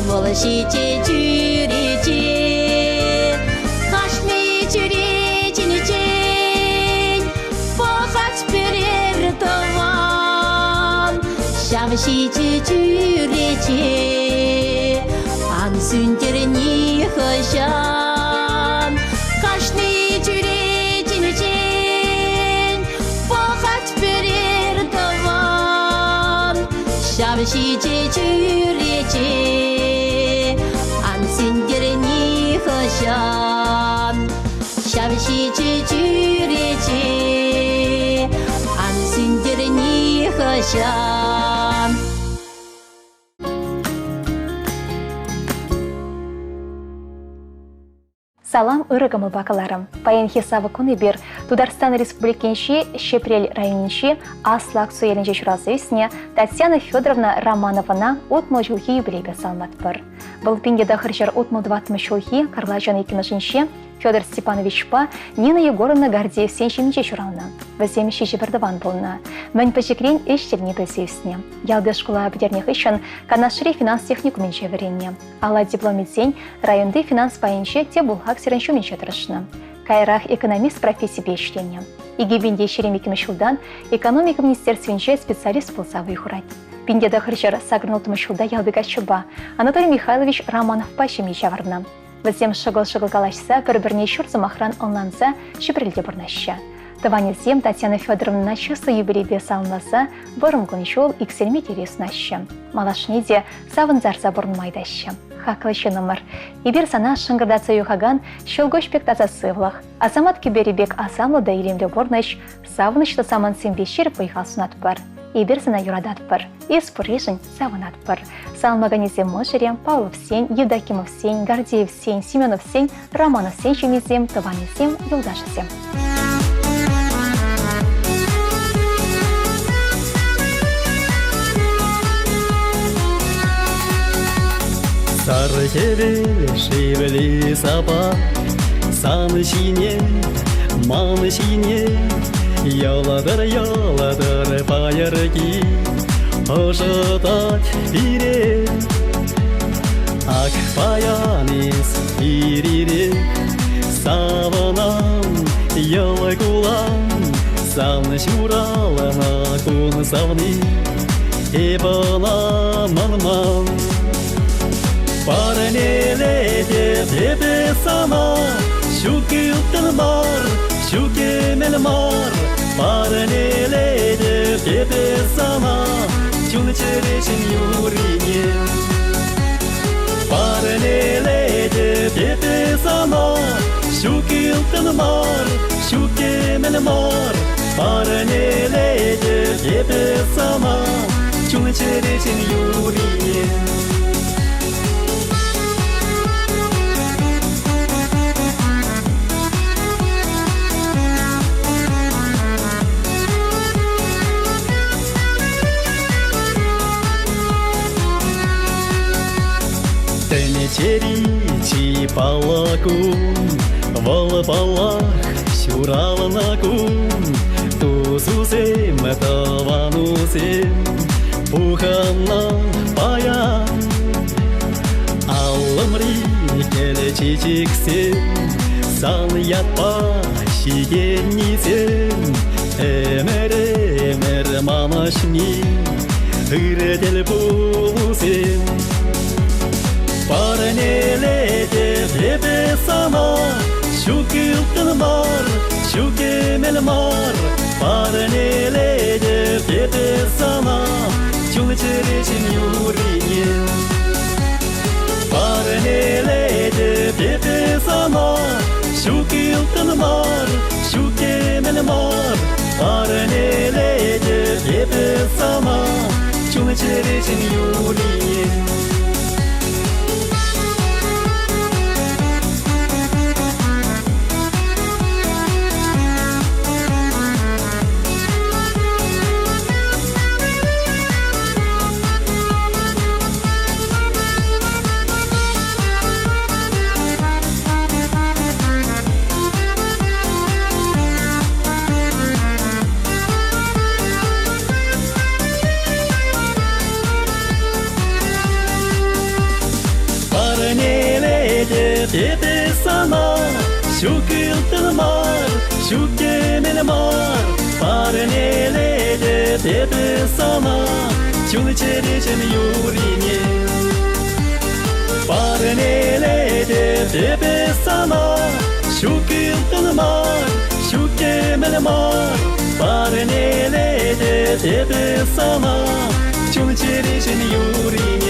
волошиче чүрече. Кашны чүречене чен, пахать перер таван, Шавшиче чүрече, ан сүнтерне хышан. Кашны чүречене чен, 샤브시지 주리지 안신디르니 허션 샤브시지 주리지 안신디르니 허션 Салам ырыгымы бакаларым. Паян хесавы күні бір Тударстан Республикинши Шепрель районинши Аслак суелінже шуразысыне Татьяна Федоровна Романована отмы жылхи юбилейбе салмат бір. Бұл пенде дақыржар отмы 20 жылхи Карлажан екімішінше Федор Степанович па Нина Егоровна Гордеев сеншемінже шурална. Віземіші жібірдіван болна. Мән пәжікрен ештеліне білсесіне. Ялды школа бідернех ішін Канашри финанс техникуменше веренне. Ала дипломитсен районды финанс пайынше те бұлхак сиреншуменше тұрышны. Кайрах экономист профессии бешленне. Игебенде шеремекімі шылдан экономика министерственше специалист болса выхурать. Пенде дақыржар сагрнылтымы шылда ялдыға шыба Анатолий Михайлович Романов пашеме жаварна. Візем шығыл-шығыл калашса, бір-бірне шүрзымақран онланса, шүпірілде бұрнаща. Тыванезем Татьяна Федоровна чысы юбилейбе салынласа, бұрынғын жол икселме тересінаща. Малашнеде савынзарса бұрынмайдаща. Хақлышы номер. Ибер сана шыңғырдаца юхаган шылгош пектаза сывлах. Асамат кеберебек асамлы да илемде бұрнащ, савынышты саман сенбешер пойхалсынат бар. Ибер сана юрадат бар. Испурежін савынат бар. Салмаганезем Мошерем, Павлов сень, Евдокимов сень, Гордеев сень, Семенов сень, Романов сень шемезем, Тыванезем, Юлдашезем. Сары кебел шевели сапа, саны шине, маны шине, яладыр пайырки, ожидать бире. Ак паянис бирире, саванам, ялай кулам, саны шуралана кун савни, ебана манман. Парнелете тебе сама, щукилтен мар, щукемел мар. Парнелете тебе сама, чунчерешин юрине. Парнелете тебе сама, щукилтен мар, щукемел мар. Парнелете тебе сама, чунчерешин юрине. Черичи палакун, валапалах, сюраланакун, тузузем, таванузем, пуханна паян. Алламри келечичиксем, сан ятпа шигеннисем, эмер мамашни, ыретел пулусем. Парнелете тебе сама, щукилтен мар, щукемел мар. Парнелете тебе сама, чунчерешин юрине. Парнелете тебе сама, щукилтен мар, щукемел мар. Парнелете тебе сама, чунчерешин юрине. Тебе сама, щукилтен мар, щукемел мар. Парнелете тебе сама, чунчерешин юрине. Парнелете тебе сама, щукилтен мар, щукемел мар. Парнелете тебе сама, 춤체리신 유리니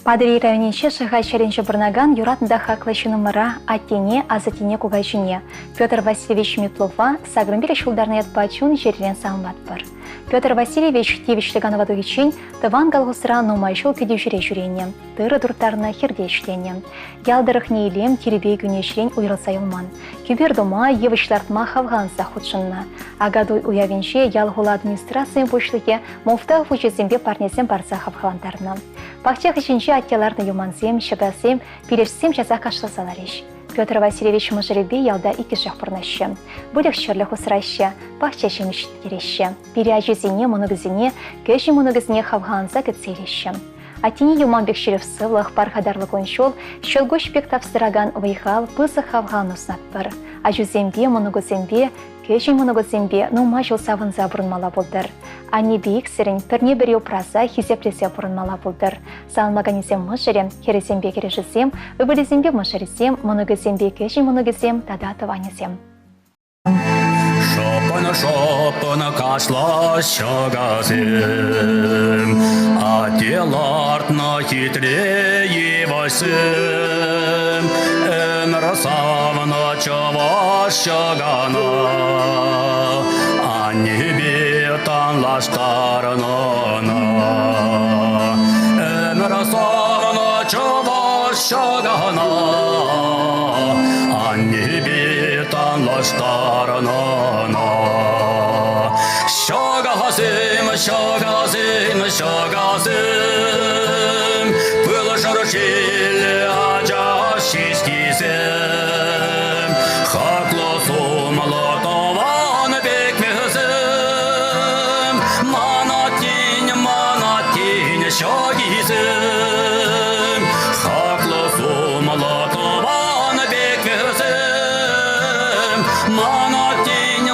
Падри районинче шыға шеренші бұрнаган юратында хаклашы нумыра аттене, азатене кугайшыне. Петр Васильевич Метлова сагрымбелі шулдарны ятпачун жерден салмат бар. Петр Васильевич тевичліган вадугичин тыван галғысыра нумайшыл кеде жүре жүрене, тыры дұрттарына хердешлене. Ялдырық нейлем теребей күнешлен уйрылса юлман. Кюбер дома евышлартма хавганса худшынна. Агадуй уявенше ялғула администрация бошлыге муфта фучесембе парнесем барса хавхалантарна. Пахчах ішінше аттеларны юмансем, шыгасем, пилешсем жаза қашылсаларыш. Петр Васильевич мұжыребе ялда икі жақ бұрнашы. Бөлік шырлы хусырашы, пахча шемішт кереші. Пире ажызіне, мұнығызіне, көші мұнығызіне хавғанса кітселеші. Аттені юман бекшерев сывлық, пархадарлық оншол, шылгош бек тапсыраган вайхал пысы хавған ұснат бір. Ажызембе, мұнығызембе, көші мұнығызембе, нума жыл савынза бұрынмала болдыр. Ани бейік сірін пірне бірі опраза хизеплесе бұрынмала болдыр. Салмаганезем мұжырем, керезембе кережізем, өбілізембе мұжырезем, мұнығызембе көші мұнығызем, тадатып анезем. Шопын кашла шагазым, аттелартна хитрее вайсым, энрасавна чава шагана, аннебе танлаштарнана, энрасавна чава шагана, аннебе танлаштарнана. Şagazım, şagazım, Pılışır şili aca şişkizim, Haklı sumlu tavan bekmezim, Manatin şagizim, Haklı sumlu tavan bekmezim, Manatin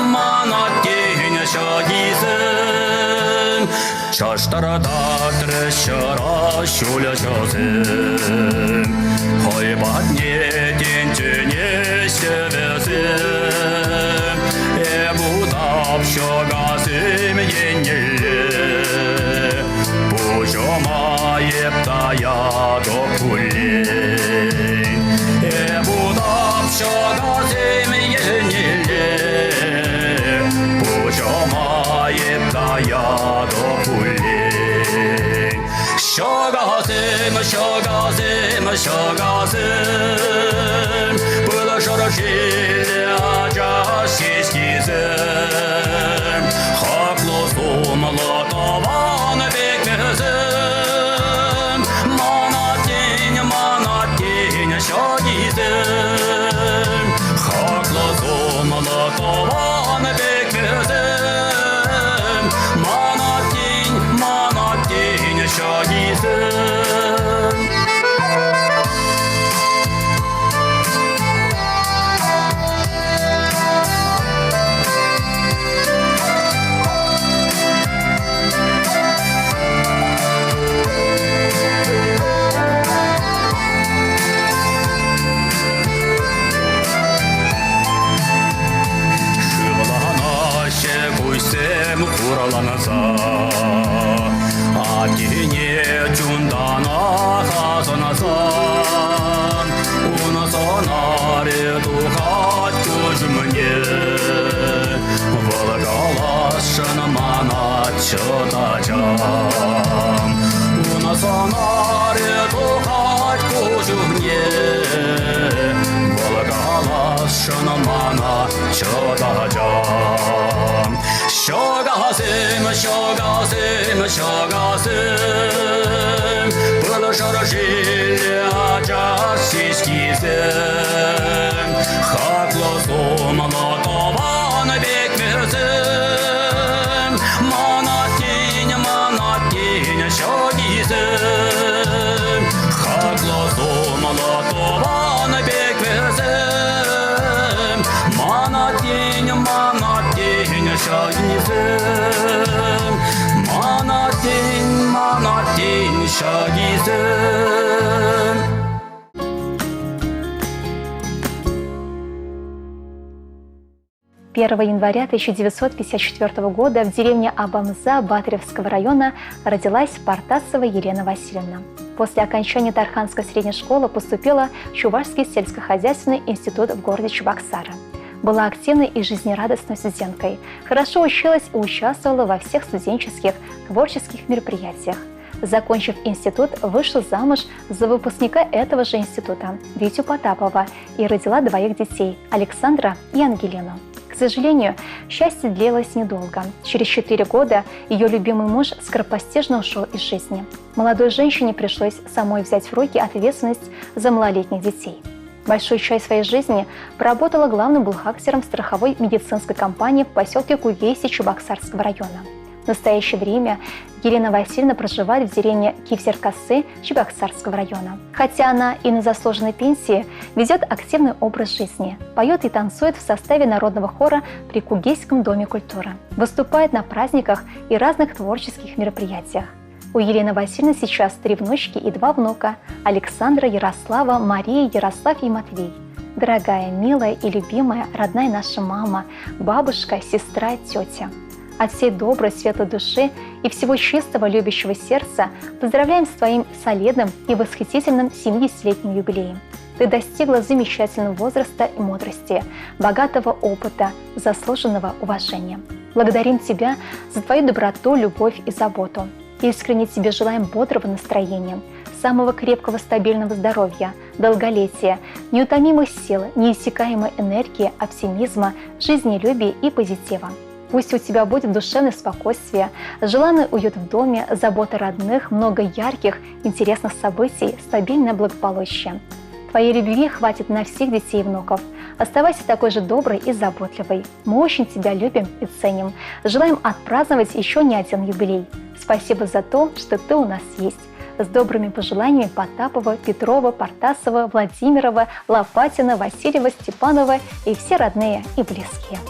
şagizim, Çaştarada trışıra şule çözüm, Haybat neden tüne sevezim, Bu dap şagazım yenili, Bu jomayip daya dokulin, Bu dap şagazım yenili, Bu jomayip daya dokulin. Şagazım, şagazım, şagazım, Pılışır şili aca şişkizim, Haklı sumlu tavan bekmezim, Manatin şagizim, Haklı sumlu tavan bekmezim, Manatin şagizim. Şevguysem kuralanasa, Atine cundana hazanasa, Una sonare duhat gözümüne, Volgalaşın mana çıtacağım. Una sonare duhat gözümüne, Volgalaşın mana çıtacağım. Şagazım, şagazım, şagazım, Pılışır şili aca şişkizim, Haklı sumlu tavan bekmezim, Manatin şagizim, Haklı sumlu tavan bekmezim, Manatin şagizim, Manatin şagizim. 1 января 1954 года в деревне Абамза Батыревского района родилась Партасова Елена Васильевна. После окончания Тарханской средней школы поступила в Чувашский сельскохозяйственный институт в городе Чебоксары. Была активной и жизнерадостной студенткой, хорошо училась и участвовала во всех студенческих творческих мероприятиях. Закончив институт, вышла замуж за выпускника этого же института, Витю Потапова, и родила 2 детей – Александра и Ангелину. К сожалению, счастье длилось недолго. Через 4 года ее любимый муж скоропостижно ушел из жизни. Молодой женщине пришлось самой взять в руки ответственность за малолетних детей. Большую часть своей жизни проработала главным бухгалтером страховой медицинской компании в поселке Кугейси Чебоксарского района. В настоящее время Елена Васильевна проживает в деревне Кивсер-Косы Чебоксарского района. Хотя она и на заслуженной пенсии, ведет активный образ жизни, поет и танцует в составе народного хора при Кугейском доме культуры, выступает на праздниках и разных творческих мероприятиях. У Елены Васильевны сейчас 3 внучки и 2 внука – Александра, Ярослава, Мария, Ярослав и Матвей. Дорогая, милая и любимая родная наша мама, бабушка, сестра, тетя. От всей доброй, светлой души и всего чистого, любящего сердца поздравляем с твоим солидным и восхитительным 70-летним юбилеем. Ты достигла замечательного возраста и мудрости, богатого опыта, заслуженного уважения. Благодарим тебя за твою доброту, любовь и заботу. Искренне тебе желаем бодрого настроения, самого крепкого стабильного здоровья, долголетия, неутомимых сил, неиссякаемой энергии, оптимизма, жизнелюбия и позитива. Пусть у тебя будет душевное спокойствие, желанный уют в доме, забота родных, много ярких, интересных событий, стабильное благополучие. Твоей любви хватит на всех детей и внуков. Оставайся такой же доброй и заботливой. Мы очень тебя любим и ценим. Желаем отпраздновать еще не один юбилей. Спасибо за то, что ты у нас есть. С добрыми пожеланиями Потапова, Петрова, Партасова, Владимирова, Лопатина, Васильева, Степанова и все родные и близкие.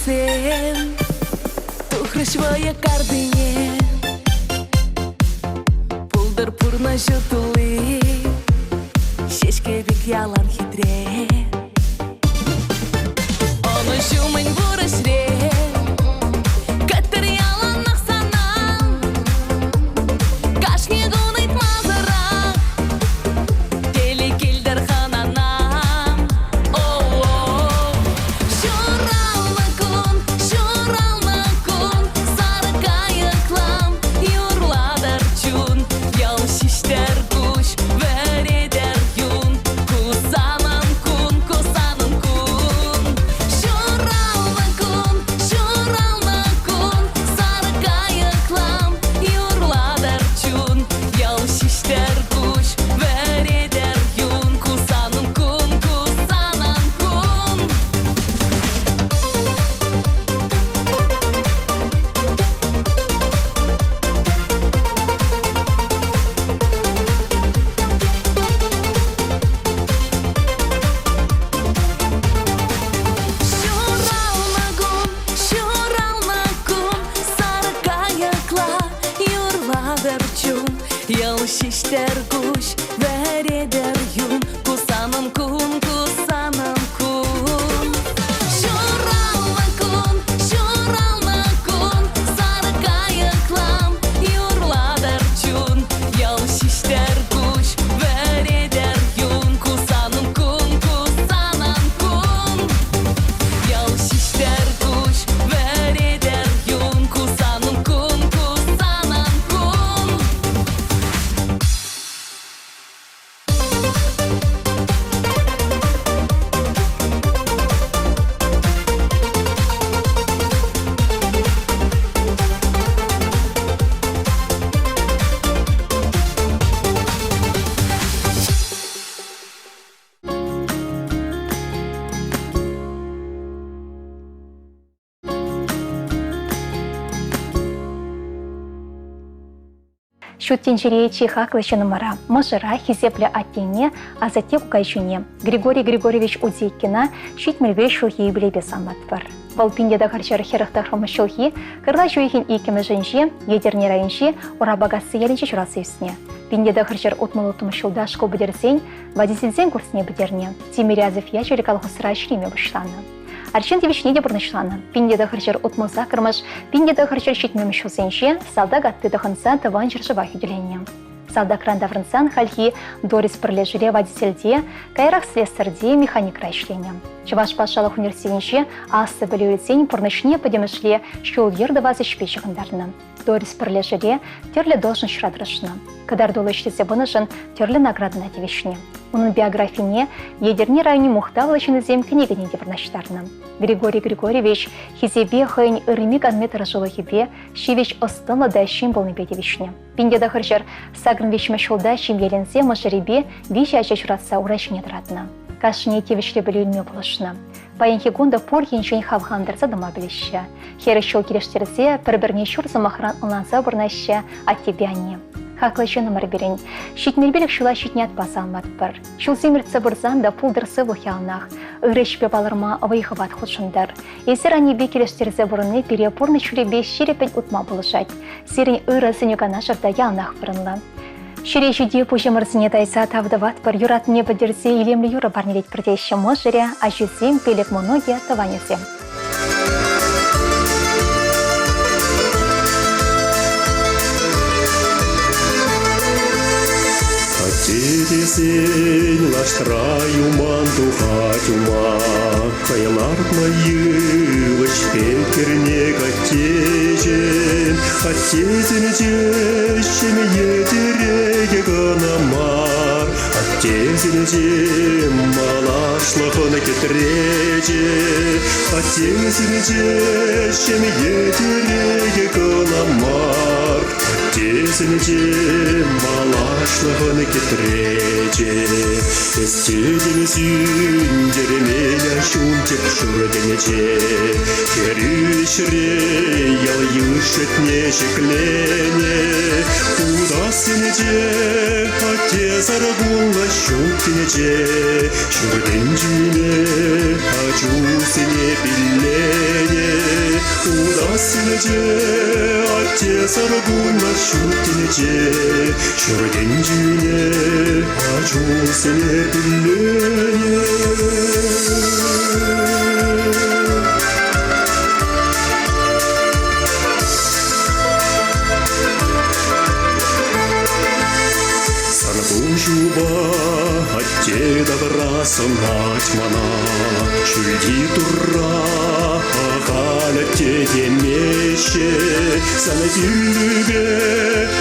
Sen тухрышвая кардыне пулдыр пурна жутулы шешке бек ялан хитре оны жумын бурышре каттыр ялан нахсана кашне гунайт мазара келе келдер ханана Ял шиштер куш вередер Шуттенжире чиха клыщынымара, мажыра хизепле аттене, а затем кайчуне. Григорий Григорьевич Удзикина щитмельве шулхи билебе саматпар. Волпинде харчар херахтахрама шулхи, кырла жуихин икеме женже, едерне райынше, урабагасы ялинче чурасывсне. Пинде харчар отмолотум шулда школ бедерсень, водительзен курсне бедерне. Тимирязев ячвели колхозра шлиме вышлана. Арчен девичне де бурнышлана. Пинде харчар отмолза кырмаш, пинде харчар щитмем шулсенше, салда гатты даханса таван жыржыва хюделение. Салда кранда врынсан хальхи Дорис пролежире водительде, кайрах слесарде механик райшления. Чаваш пашалах университетенше асты білеулетсен пурнышне подемышле шул ерді вазы шпечіғындарына. Дорис пролежире терлі должен шрадырышына. Кадар долы іштесе бұнышын терлі наградына девешіне. Оның биографине едерне районе мұқтавылышыны зем книгіне девірнаштарына. Григорий Григорьевич хизебе хыйн ырымик адметра жылы хибе шивеч остылы да шим болны бедевишне. Пиндеда хыржар сагрын вешме шулда шим еленсе мажыребе виші ача шуратса урашыне дыратына. Кашыне тевишле білуілме болышына. Паянхи гонда пор еншен хавхандырса дыма біліші. Хері шол керештерзе бір-бірне шур замахран ұланса бұрнайшы аттебяне. Хаклайшыны марберен. Щитмельбелік шула щитне атпаса алматпыр. Шул земіртсі бұрзан да пулдырсы вұхялнақ. Үрішпе балырма вайхыват худшындар. Есер анебе келештерзе бұрыны перепорны шуребе шерепен утма болышать. Серін үрі сынюгана жырда ялнақ бұрынлы. Шире жуде пужемырзіне тайса тавдават бір юратне бідерзе илемлі юры барнелет бірдейші можыре, а жүзем пелек моноге таванезем. Тересень лаштраю мантухатюма, Кайларт майылыш пекерне катежен, Аттезен жешем етереге гынамар, Аттезен жем малашлығын кетіреже, Аттезен жешем етереге гынамар, Аттезен жем малашлығын кетіреже, Эстеден сүндереме шунтеп шурденеже, Керішре ял юшетне шеклене, Удасынеже Attez аргулла шунтенеже, Шурденжіне ачусыне биллене, Удасынеже Attez аргулла шунтенеже, Шурденжіне ачусыне биллене. Санбужуба отте добра сонать мана, Чуйди тура халя те демеще, Санабиллюбе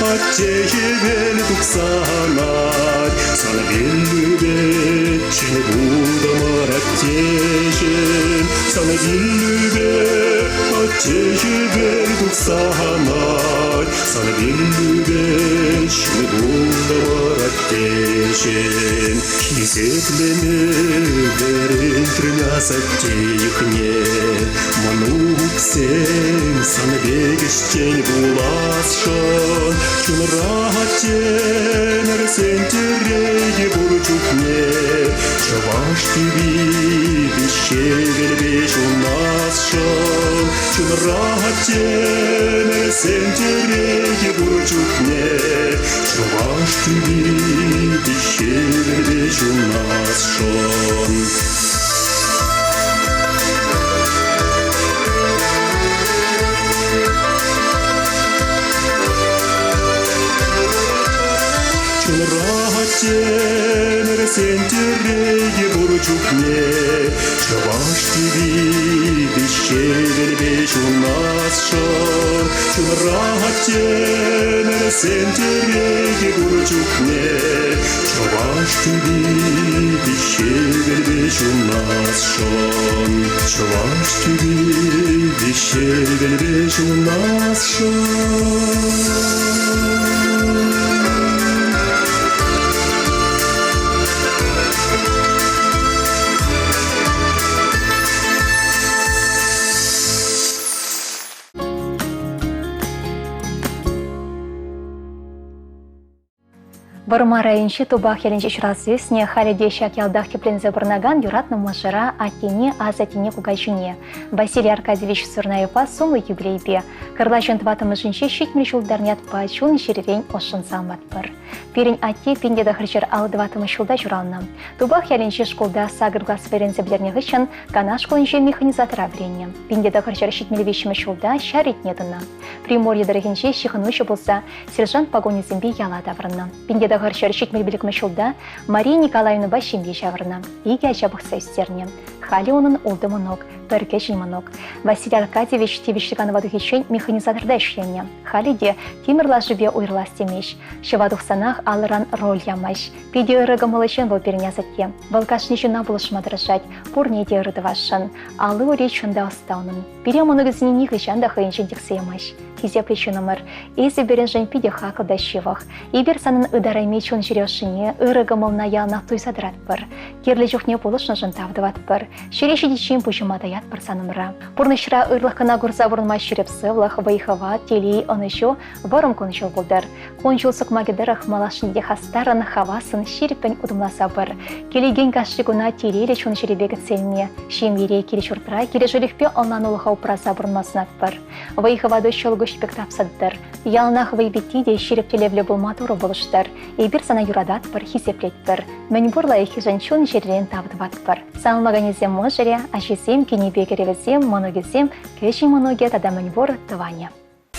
отте жевель туксанать, Санабиллюбе чини будамар оттежен, Санабиллюбе отте жевель туксанать, Санабиллюбе чини будамар оттежен. Хизеплеме берен трыняс оттейхне, Мануксен санбегештен буласшан, Чунра оттенер сентереге бурчукне, Чаваш тиби бещевельбеш у нас шан, Чунра оттенер сентереге бурчукне, Чаваш тиби бещевельбеш у нас шан. Чунрахатенер сентереге бурчукне, Чаваш тиби бещевельбеш у нас шан, Чунрахатенер сентереге бурчукне, Чаваш тиби бещевельбеш у нас шан, Чаваш тиби бещевельбеш у нас шан. Барма райончи тубах ялинчи шразысне, халиде шак ялдах теплензе барнаган юратна мажара атине азатине кугайчуне. Василий Аркадьевич Сурнаева сумлы юбилейбе. Кырлачын тватымы жинче щитмель шулдарнят пачун шерерень ошын саматпыр. Перень ати пиндеда хрчер ал дватымы шулда журална. Тубах ялинчи школда сагыр глаз ферензе билерне гычын кана школынче механизатора врене. Пиндеда хрчер щитмелевищемы шулда шарит нетына. Приморье дорогинче щиханучы болса сержант погони земби яла даврына. Пиндеда хрчер щитмель биликмы шулда Мария Николаевна башимбе шаврына. Иге ачабықса истерне. Хали onun улды монок, пәркешін монок. Василий Аркадьевич тевишліганы вадухичен механизаторда ішлене. Халиде тимырла живе уйрлас темеш. Шевадухсанах алыран роль ямаш. Пиде ырыгы молочен был перенязатте. Волкашничу на булышма дрожать, пурнете ырыдывашын. Алы уре чунда остаунын. Пере моногызіне нихычан да хыйынчен тексеймаш. Кизе плечу номер. Изи беренжен пиде хакыл да щевах. Ибер санын ыдарайме чун жерешине ырыгы молна ялнах туйсадрат пыр. Керлі жүхне булышны жынтавдыват пыр. Шереші дичим пучыма даят пыр санымра. Пурнышра ырлықына гурза вұрынма шереп сывлық, вайхава, телей, онышу, варым кончыл булдыр. Кончыл сықмагедырық малашынде хастарын, хавасын, шереппен удымласа бір. Келеген кашригуна телейлі чун шеребегі цельне. Шем ере келе шуртра, келе жөлікпе онланулыға упраса вұрынмасынат бір. Вайхава дойшылғы шпектапсаддыр. Ялнах вайбетиде шерептелевлі булматуры болыштыр. Ебір сана юрадат бір, хисеплет бір. Мен бурла ехи жанчун жерен тавдыват бір. Салмаганезем можере, ашесем, кенебекеревезем, моногезем, кеші моноге тада мен бур тыване.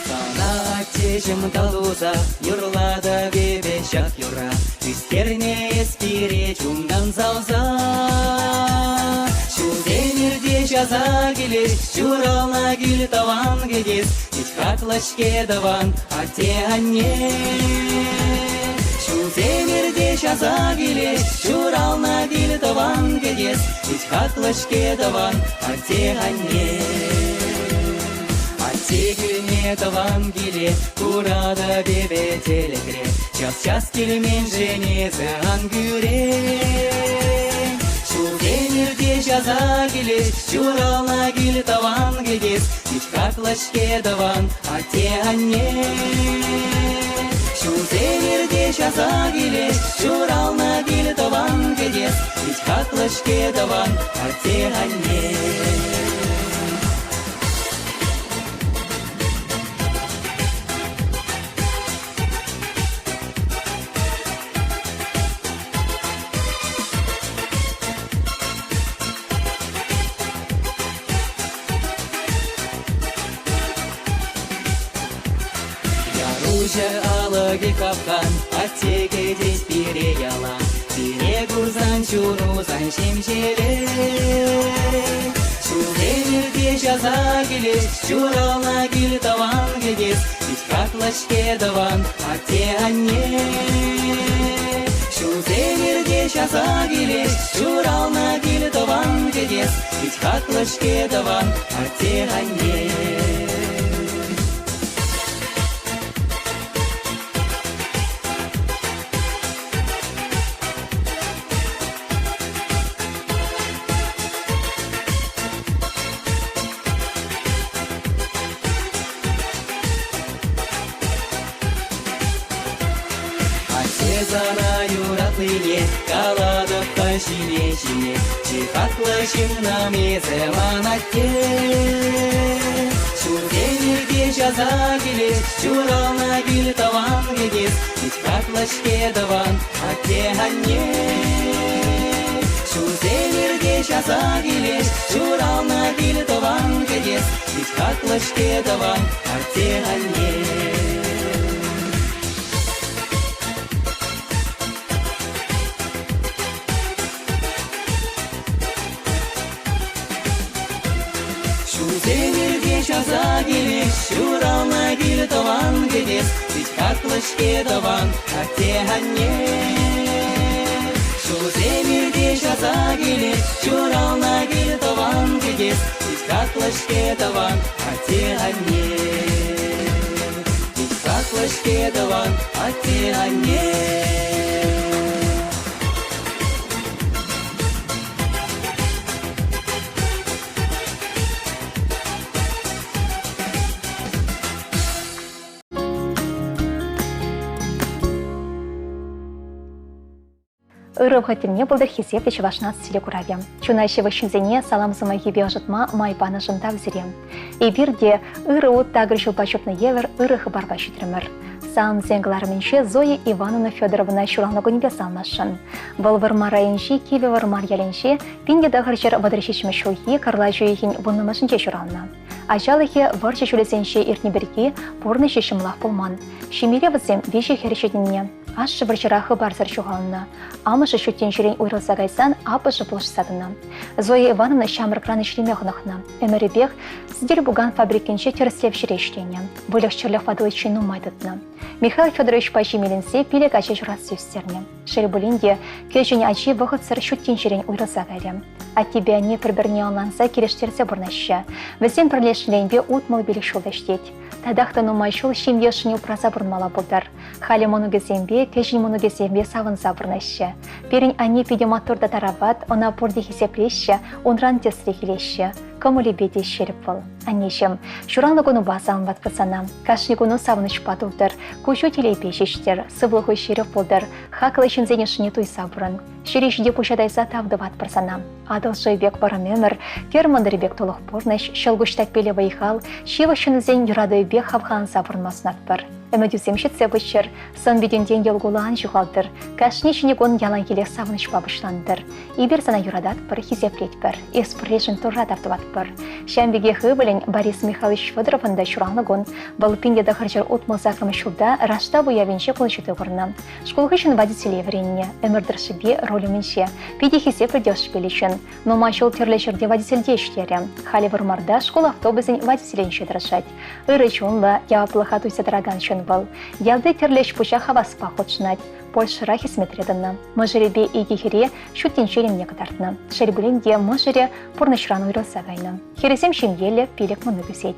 Сана тежім талуза, юрлада бебе шак юра, үстерне еспире чунган зауза. Шуденерде жаза келес, журална гүл таван кедес, ичхаклашке даван, ате анне. Шуденерде жаза келес, журална гүл таван кедес, ичхаклашке даван, ате анне. Сегіліне таван келе, курада бебе телекре, час-час келмен женезі ангюре. Шуденерде жаза келе, журална кел таван кедес, ичхаклашке даван, ате анне. Шуденерде жаза келе, журална кел таван кедес, ичхаклашке даван, ате анне. Алаги капкан, аттеге дес пире яла, пире гурзан чунузан шемшеле. Шуденерде жаза келес, журална кел таван кедес, ичхаклашке даван, ате анне. Шуденерде жаза келес, журална кел таван кедес, ичхаклашке даван, ате анне. Зана юратлыне, каладық қашине-шине, чихатлышым намезе ванатте. Шуденерде жаза келес, журална кел таван кедес, чихатлышке даван, ате анне. Шуденерде жаза келес, журална кел таван кедес, чихатлышке даван, ате анне. Шуденерде жаза келес, журална кел таван кедес, ичхаклашке даван, ате анне. Шуденерде жаза келес, журална кел таван кедес, ичхаклашке даван, ате анне. Ичхаклашке даван, ате анне. Ырывға тіліне бұлдыр хесеплі чывашна сілі күраве. Чунайшы вышынзене салам зымайы беожытма майпаны жынтав зірем. Эбирде ыры от тагыр жылбачопны евер ырығы барба шүтірімір. Сам зенгіларымынше Зоя Ивановна Федоровна шуранлы гөнбе салмашын. Бұл вармар айынши, кеве вармар ялінше, пинде дағыр жер вадыршешімі шуhi, карла жүйхін бұннымышынче шуранна. Ажалыхе варча шулесенше иртнеберге порны шешімлақ болман. Шемере візем веші хершетінне. Ашы бірчарахы барзар шуғалына. Амышы шөттен жүрен ұйрылса гайсан, апышы бұлшысадына. Зоя Ивановна шамыр краны шлемеғынықна. Әмірібег сіздер бұған фабрикенше терслев жүрешлене. Бөлік шырлық фадылы чыну майдытна. Михаил Федорович пайши меленсе пилек ачы жұрас сөздерне. Шәрбулінде кешіне ачы вғытсыр шөттен жүрен ұйрылса гайре. А тебе не бір-біріне аланса келештерсе бұрнашы. Візен бірлешленбе ұтмыл белік шолдаштет. Тадақтан умайшыл шемешіне ұпраса бұрнмала бұлдар. Халі мұнығызембе, кешін мұнығызембе савынса бұрнашы. Перін ане педематурда тарабат, она пұрды хесеплеші, онран тесілі келеші. Көмілі беде шеріп бұл. Анешім, шуранлы күні басалын батпысана. Кашны күні савыныш батылдыр, көшу телейпе шештер, сывлығы шеріп бұлдар, хақылы шынзенешіне туйса бұрын. Шерешіде пұшадайса тавды батпырсана. Адыл жайбек барым өмір, кермандырбек толық бұрныш, шылғыштак белі вайхал, шевы шынызен юрады бек хавхан сабырмаснат бір. Әмәдюзем шетсе бұшыр, сын беденден елгулан жүғалдыр, кәшіне шынегон ялан келе савыныш бабышландыр. Ибер сана юрадат бір хизеплет бір, эспірешін тұррат автыват бір. Шәмбеге хыбылен Борис Михайлович Федоровында шуранлығын, балыпинде дақыржыр отмыл закрымы шулда рашта бұявенше құлышыты ғырна. Школғышын водителей вренне, әмірдіршібе роліменше, педе хизеплі деш белешін, но машыл терлешірде водительде іштері. Халі вармарда школ автобусын водителенше дырышать. Үрі чонла, яплыға туйса дыраган был. Ялды терлеш пуща хаваспа хочнать. Польшыра хисметредана. Мажеребе и гихере шутенчерем некотартна. Шербуленде мажере порнышран уйрылса гайна. Хересем шемеле пилек мұнығысет.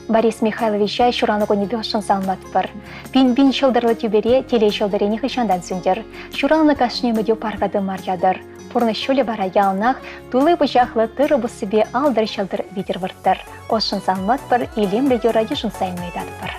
Борис Михайлович шуранлығы небешін салмат бір. Бин-бин шылдырлы тюбере теле шылдырене хышандан сүндер. Шуранлы кашне мүдеу паргады марядыр. Порны шөлі бара ялнақ, тулы бұжақлы тұры бұсыбе алдыр-шылдыр видер вырттыр. Ошын салмат бір, илемлі юра ешін сайын майдат бір.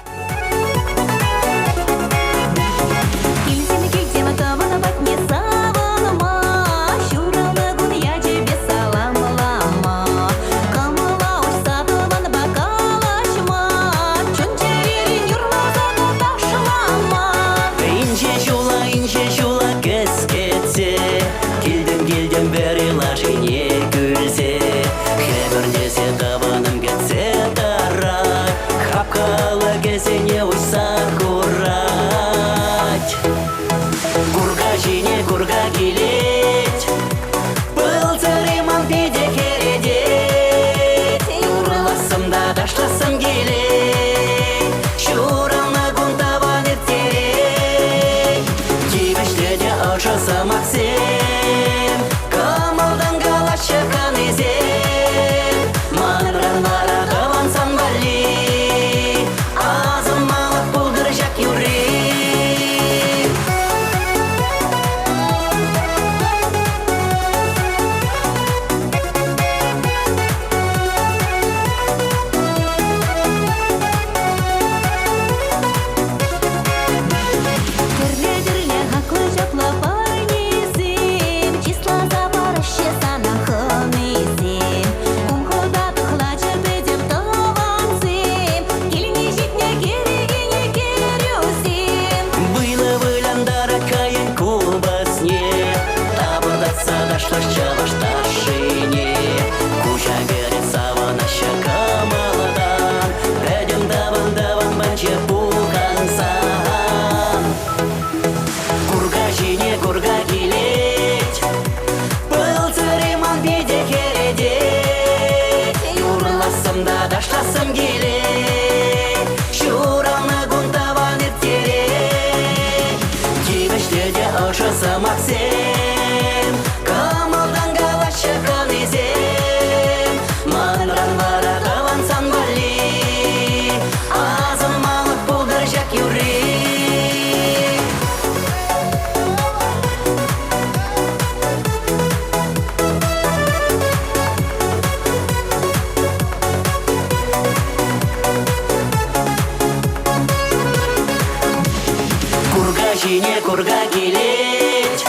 Kurga kelech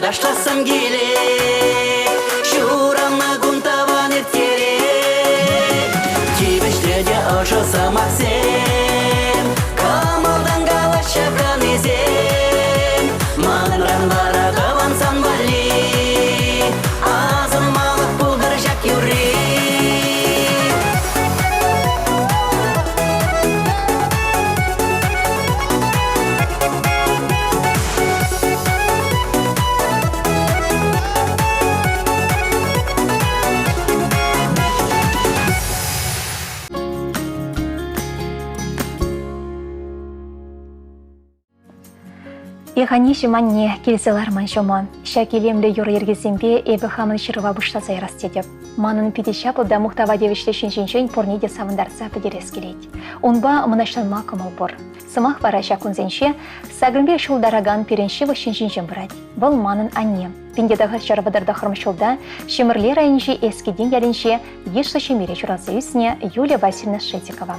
ташласам келек, шурамны гунтаван ертерек. Тибештеде ошысам аксем, камылдан гала шевран ezем. Маңран бара тавансан бали, азым малық бұлғыр жак юрек. Ихани шиманне келселар маншома. Шакелемле юр ергесембе эбі хамын шырыва бұштаса ерастедеп. Манын пидешапылда Мухтава девичле шинчен порниде савындарса педерес келейд. Онба мұнаштанма кымыл бұр. Сымақ бара шакунзенше, сагрынбе шулдараган переншевы шинчен брать. Бұл манын анне. Пиндедағыр шарвадарда хырмышылда, шемірлер айынше ескеден ялінше, ешті шемере жұрасы үсіне Юлия Васильевна Шетикова.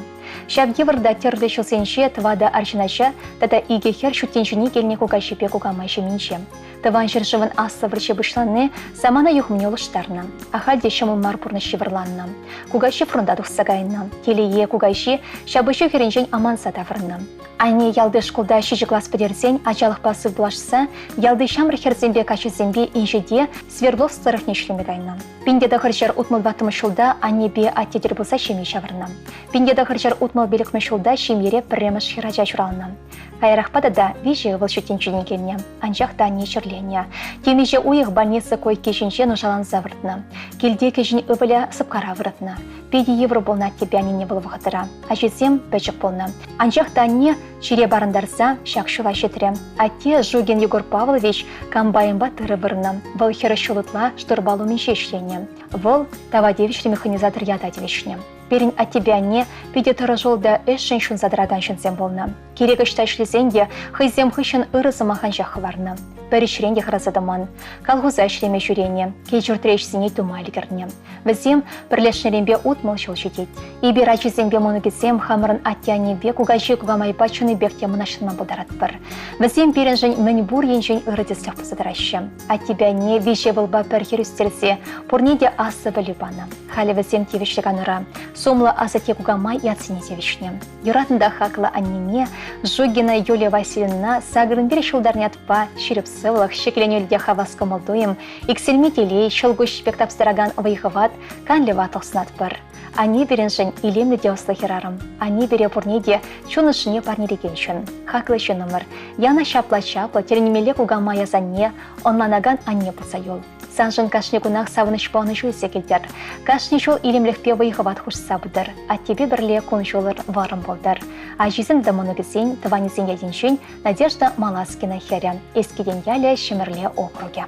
Шабдевырда терлі шылсенше твада арчынаша, тада игехер шуттеншіне келіне кугашипе кугамайшы менше. Таван жыржывын асы враче бұшланны, самана юхмне олыштарна. Ахалде шамын марпурны шевырланна. Кугаши фронда тухсагайна. Телее кугаши шабышы херенжен аман сатавырна. Айне ялды школда шижі класс подерзен, ачалық басы бұлашса, ялды шамры херзенбе качызенбе инжеде Свердлов старыхне шлемегайна. Пиндеда хырчар утмыл батымы шулда, аннебе аттедер бұлса шеме шавырна. Пиндеда хырчар утмыл белікмі шулда шемере піреміш хирача журална. Кайрақпада да вижі вылшутенчіне келіне, анжақта не шырлене. Темеже уйық больницы кой кешінше нұжалан завыртна. Келде кешін өбілі сыпқара вырытна. 5 евро болна тебяне не было вғытыра. Ажезем бәчік болна. Анжақта не чире барындарса шақшыла шетірі. Атте Жугин Егор Павлович камбайынба тыры вырна. Выл хері шулытла штурбалу мен шешлене. Выл тавадевичлі механизатор ядадевичне. Перін аттебяне пиде тұры жолда әшін шын задыраган шынсен болна. Керегі штайшлезенде хызем хышын ырызымахан жақы варна. Бір ішренде хыразадыман. Калғуза ішлеме жүрене, кей жүртірешсіне тумалігірне. Візем бірлешнеренбе утмыл шол жетет. Ибер ачызембе мұнығызем хамырын аттянебе кугажи кугамай бачуны бекте мұнашынма бұдарат бір. Візем берін жын мүнбур енжен ырыдеслях пызадырашы. Аттебяне виже вылба бір херустерсе, пурнеде асы валюбана. Халі візем тевішліган ыра. Сомла азате кугамай яцыне тевішне. Юратында хақлы аннеме, Жугина Юлия Васильевна сагрынбер шулдарнятпа, шеріпсывлық, шекленелде хавасқа молдуем, иксельме телей, шылгуш пектапстыраган вайхыват, канлеватық сынат бір. Ани беренжен илемлі деослы херарым. Ани бере пурнеде чунышыне парнерегеншін. Хақлы шынымыр. Яна шапла-шапла, теренемеле кугама язанне, онланаган анне бұлса йол. Санжын кашне кунақ савыныш бауны жүйсе келдер. Кашне жол илемлікпе вайхыват хұшса бұдыр. Аттебе бірле күн жолыр варым болдыр. Ажизін дымыны гізен, тыванезен яденшін Надежда Маласкина херен. Ескеден яле шемірле округе.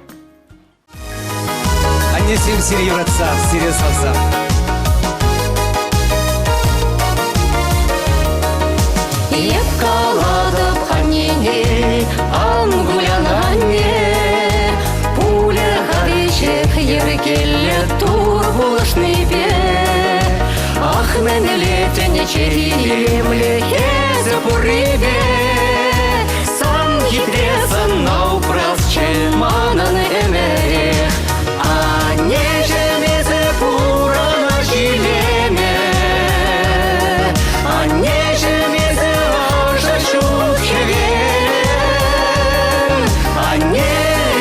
Аннесем сире юратса, сире салса. Еп каладып аннене, ангулян анне, пуля ғавешек еркелі тур бұлышны бе. Ах, мен летіне черемлі езі бұрыбе, сан хитресан наупрасчы манан әмәрех, анне жемезі пурана жилеме, анне жемезі ажа шукшевен, анне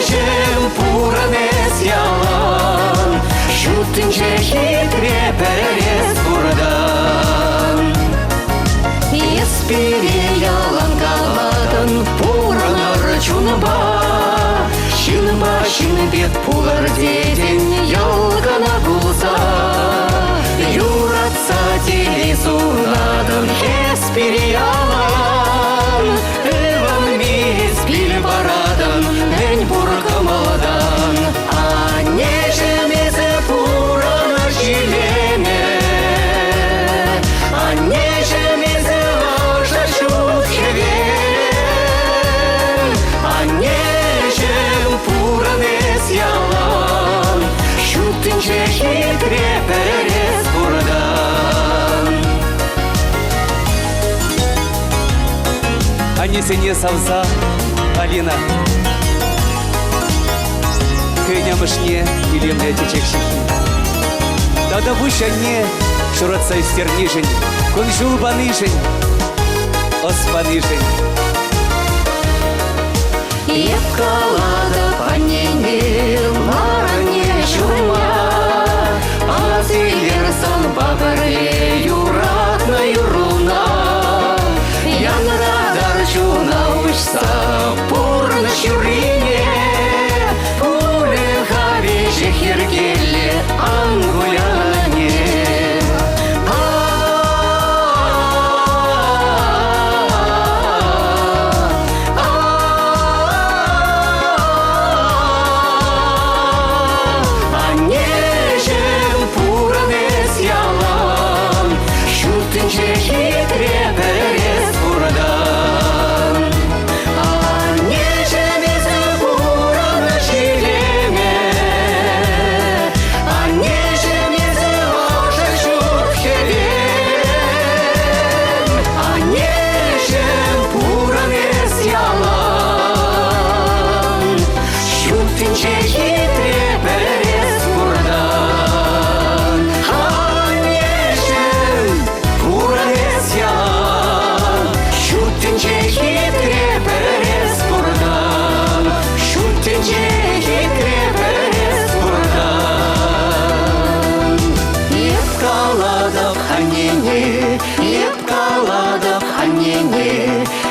жем пуранес ялан, шутынче хитре перес бурдан. Еспире ялан калмадын пуранар чунба, шынба шынбет пулар деден ялгана булса, юратса телесунадын еспире ялан, эван мес бил барадын мен буркамаладан, анне жемезе пурана жилеме, анне жемезе ажа шукшевен, анне жем пуранес ялан, шутынче хитре перес бурдан. Аннесене салса, Алина. нямышне илемле течекшихи. Тада бушанне шуратса истернижень, кунжул баныжень, оспаныжень. Епкалада панене маране чума, азилерсан бабаре юратна юруна. Янрадар чуна учса пурна чурине, пуле хавиже хергеле ангуляне.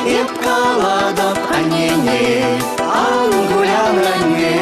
Епкаладов анене, ангулянане.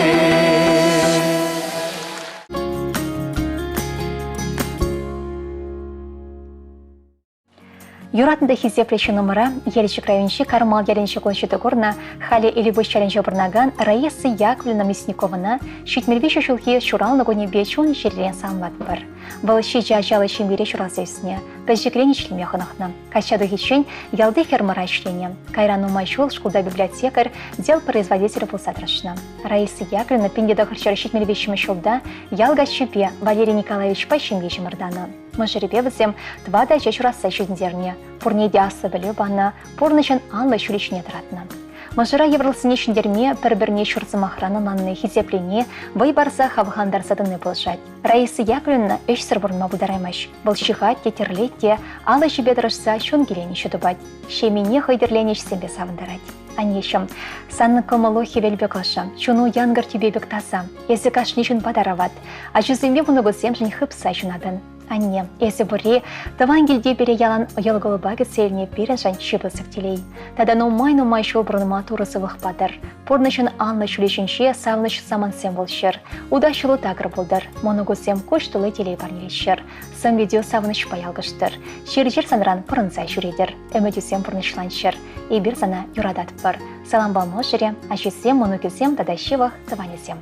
Юратында хизеплеші номыра, елішік районші кармал елінші қолшыды көрна, халі елібіш чарыншы бұрнаган Раиса Яковлевна Мясниковына шетмелбеші шулхи шуралны көне бечуын жерлен самлат бір. Бұл шижа жалы шембере шурасы үсіне, бәжіклен ішлеме қынықны. Качаду хичен ялды фермара ішлене. Кайран умайшул шкулда библиотекар, дел производителя пулсатрашна. Раиса Яковлевна пендеді қырчары шетмелбеші мүшілда ялга шупе Валерий Николаевич Пащенбеші мырданы. Мұжыребе бізем твада жеш урасы жүзіндеріне. Пурнеде асы білі баны, пурнышын анлы шүлішіне тұратны. Мұжыра еврылсыне шындерме бір-бірне шұрсы махраны ланны хизеплене, вай барса хавғандар садыны болжат. Раиса Яковлевна үш сыр бұрынма бұдараймаш. Бұл шығат кетерлетте, алы жібе дұрышса шын келені шүдібад. Шемене хайдерленеш сенбе савындарад. Анешім, санны кымылу хевелбе қылшы, чуну янгар тюбебек таса, езі кашнешін падарават, а жүзімбе мұны бұзем жын хыпса шынадын. Анне, есі бұре, таван келде бере ялан ұялғылы багы селіне берін жан шыбы сіктелей. Тада нумай шол бұрыныма турысы вықпадыр. Пұрнышын анлы шүлешінше савыныш саман сен болшыр. Уда шылу тағыр болдыр. Моны көсем көш тұлы телей барнелешір. Сын видео савыныш баялғыштыр. Шер санран пұрынзай жүредір. Өмөдесем пұрнышланшыр. Ебір сана юрадат бар. Салам балмы жүре, ашесем, мұны көсем, тада шевах, таванесем.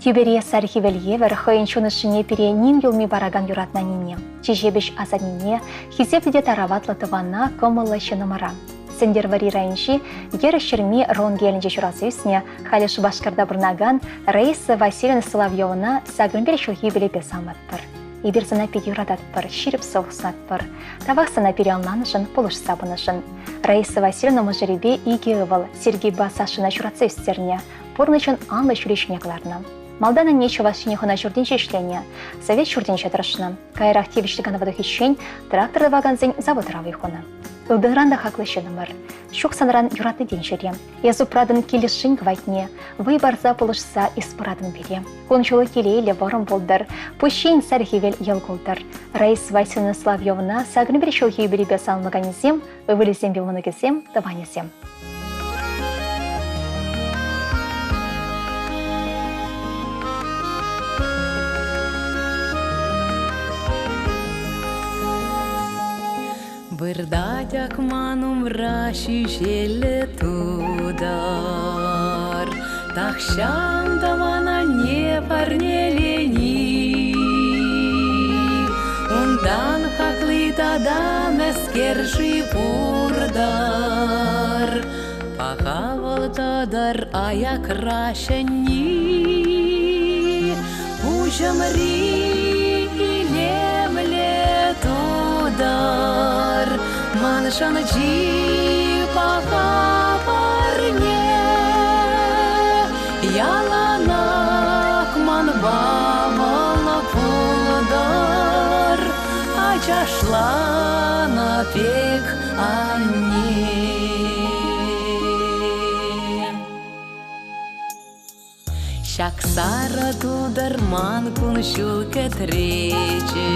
Юбере сархивельевер хойынчунышыне пире нин юлми бараган юратнанине. Чижебеш азанине, хизепледе тараватлы тыванна комылы шынымара. Сендер вари райынши, ер шерми рон гелінже журазысне, халеш башкарда бұрнаган Раиса Васильевна Соловьевна сагрымбер шулхи білепе саматтыр. Ибір сана педи юрадатпыр, ширіп соғыснатпыр. Тавақ сана пире алнанышын, полыш сабынышын. Раиса Васильевна мұжыребе иге ывыл, Сергей Басашына журацыстерне, порнычын анлы шүрешінекларны. Малдана нечего шинехана журденче ишлене, совет журденче тырышны. Кайрах тевишліган вадохищен, тракторды ваганзен завод равыйхуны. Ылдыңран да хаклы шынымыр. Шук санран юратны денчере. Язу прадын келешін квайтне, вый барза полышса испырадын бере. Кончулы келейлі ворым болдыр, пущейн сархивел елголдыр. Раиса Васильевна Соловьевна сагрын бір шолхи беребе салмаганезем, вывылезем белмынығызем, таванезем. Бырдатяк манум раши желе тудар, Тахшам да мана не парнелени. Ундан хаклы тадан эскержи бурдар, Пахавал тадар аяк рашени. Пужамри илемле тудар, Маншанчи паха парне, яланак ман бавала пулдар, Ачашла напек анне. Шаксара тудар ман куншул кетрече,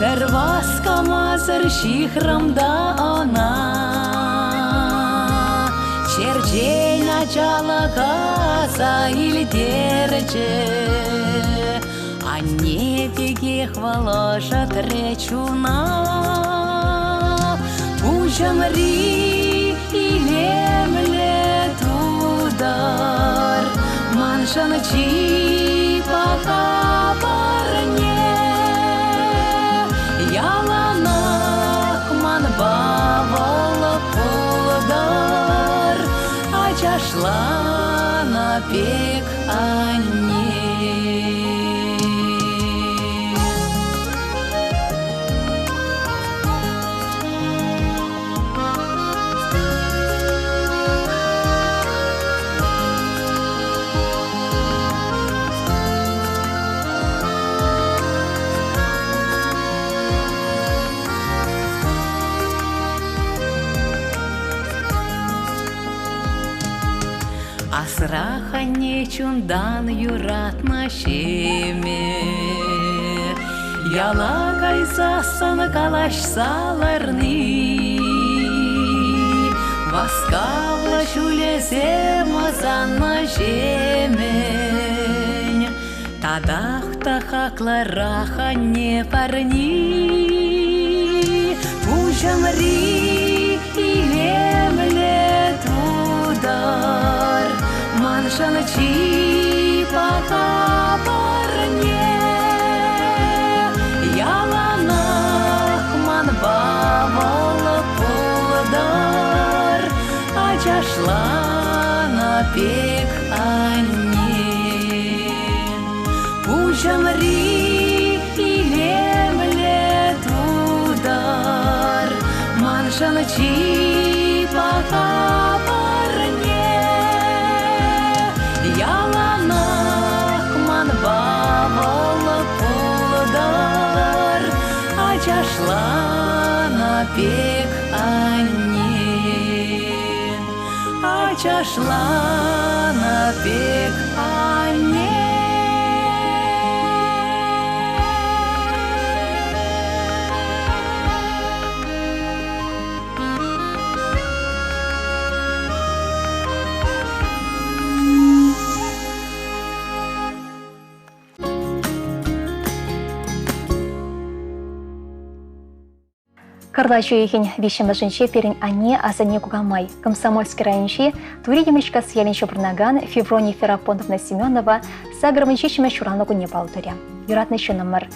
Перваска мазар шихрамда она, Черчей начала каза или дерче, А не теге хвалаша тречуна. Пужамри илемле тудар, Маншанчи паха парне, Яланак ман бавала пулдар, Ачашла напек анне. Асраха нечундан юратна шеме, Ялагай засан калашсаларны, Васкавла шулезе мазанна жемень, Тадахта хаклараха не парни. Пужамри илемле тудар, Маншанчи паха парне, Яланах ман бавала пулдар, Ачашла напек анне. Пужамри илемле тудар, Маншанчи паха парне, Яланах ман бавала пулдар, Ачашла напек анне. Ачашла напек анне. Карла жүйеген вишем жінче перін ане азане кугамай. Комсомольский районче тури емельшка съеленче бурнаган Феврония Ферапонтовна Семенова сагрымынчешіме шуранлыгу не балтыря. Юратный номер.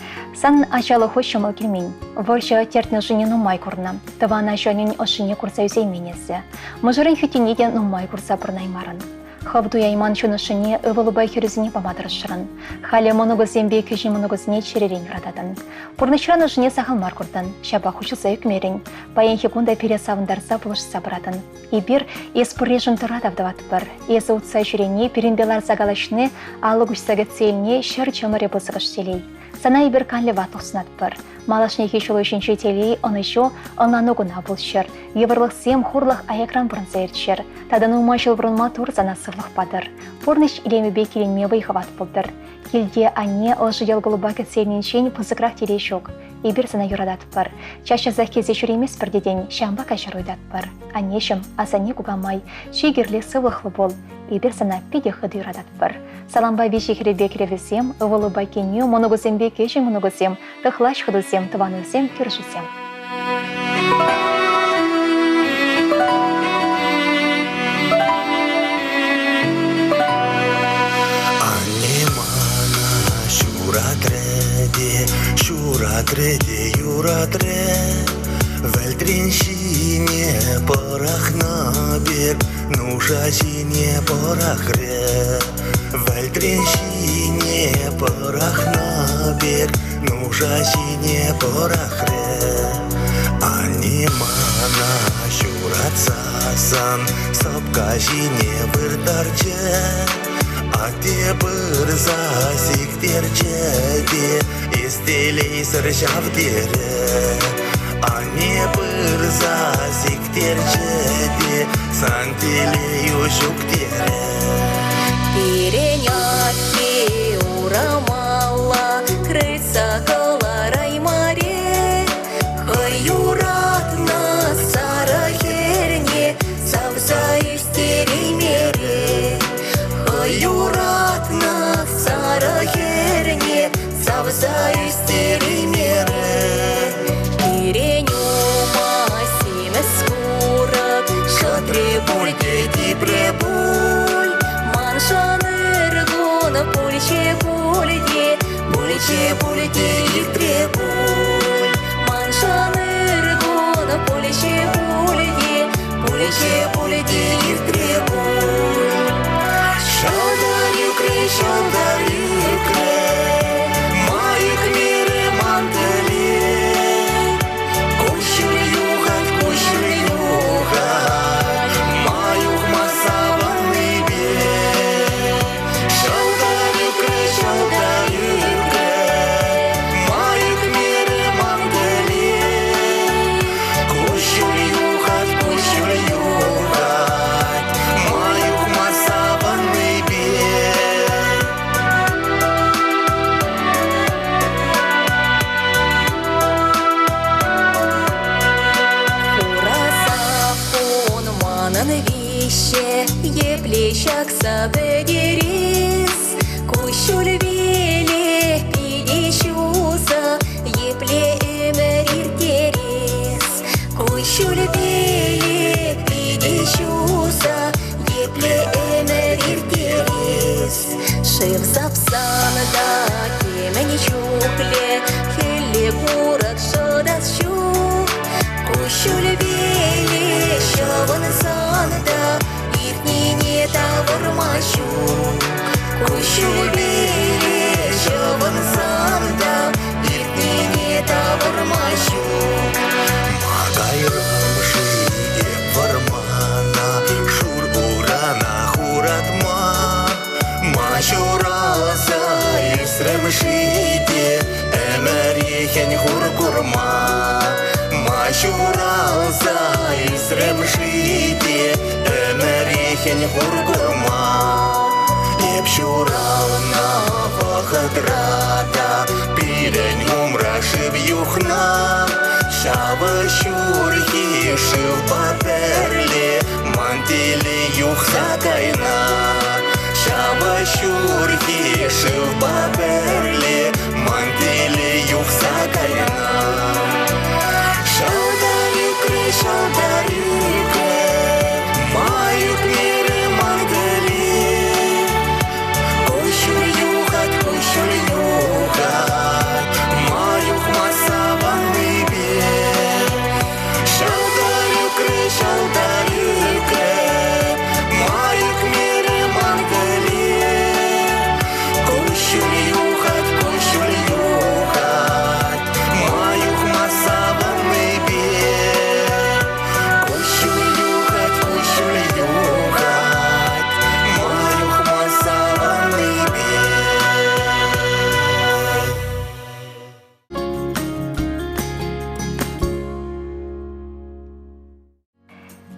Сан ачалы хощамыл келмейн. Вольша тертны жіне нумай курна. Тавана жөнін ошыне курса юзейменесі. Мыжырын хютенеде нумай курса бурнаймарын. Хавду яйман чунышыне ывылыбай херезіне памадырышырын. Халя моногыз зембе күжі моногызне черерен юрататын. Пурнышыраны жіне сағалмар курдан. Шаба хучылса юкмерен. Паян хекунда пересавындарса бұлышса бұратын. Ибір еспұррежін тұратавдават бір. Езі ұтса жүрене перенбелар загалашны алы күшсаға целіне шыр чымыре бұзығыш селей. Сана ибір канлі ватлықсынат бір. Малашны хешілі үшінші телей оны жо ынланугуна бұлшыр. Еврлық сем хурлық аякран бұрынса ерчер. Тадан умашыл бұрынма тур зана сырлық падыр. Пұрныш илемі бекеленме байхават бұлдыр. Келде ане ылжы елгылыба кәтселінчен пызықрақ телей шоқ. Ибір сана юрадат бір. Чаша захезе жүремес бірдеден шамба кәшір ойдат бір. Анешім, азане кугамай, шегерлі сывлықлы бол. Ибір сана педеқыды юрадат бір. Саламба вешекері бекеревесем, ывылыба кеню, моногызем бекеші моногызем, тұхлаш хыдызем, тыванызем, кіршізем. Юратреде, юратре, вәлтреншине порахна бер, нужасине порахре. Вәлтреншине порахна бер, нужасине порахре. Анимана юратсасан, сапкашине вырдарче. Ате бырза сиктерчеде, истелей сыршавдере. Ане бырза сиктерчеде, сантелею шуктере. Перенятки урамала, крыса коларай маре. Хаюратна сарахерне, савза истерей мере. Юратна сарахерне, савза истери мере. Иренюма семя скурак, шатре бульде дипребуль. Маншаныргуна пульче бульде, пульче бульде дипребуль. Маншаныргуна пульче бульде, пульче бульде дипребуль. Шалдарю кры, шалдарю кры, моих мире мантели. Кущу-югать, моих масаванный бе. Шалдарю кры, моих мире мантели. Кущу-югать, моих масаванный бе. Еплещак сабедерис, кущуль виле пидищуса, епле эмериртерис. Кущуль виле пидищуса, епле эмериртерис. Шев запсан да кемени чукле, хеле бурак шодас чук. Кущуль виле шован занда, не тавармашу. Кущуль-биле шован занда, не тавармашу. Магайрамши вармана, шур урана хуратма. Машуралса исремшиде, эмерихен хуркурма. Машуралса исремшиде, эмерихен хуркурма. Епшурална вахадрада, пирень умрашив юхна. Шава шурхи шив паперле, мантили юхсакайна. Шава шурхи шив паперле, мантили юхсакайна. Шалда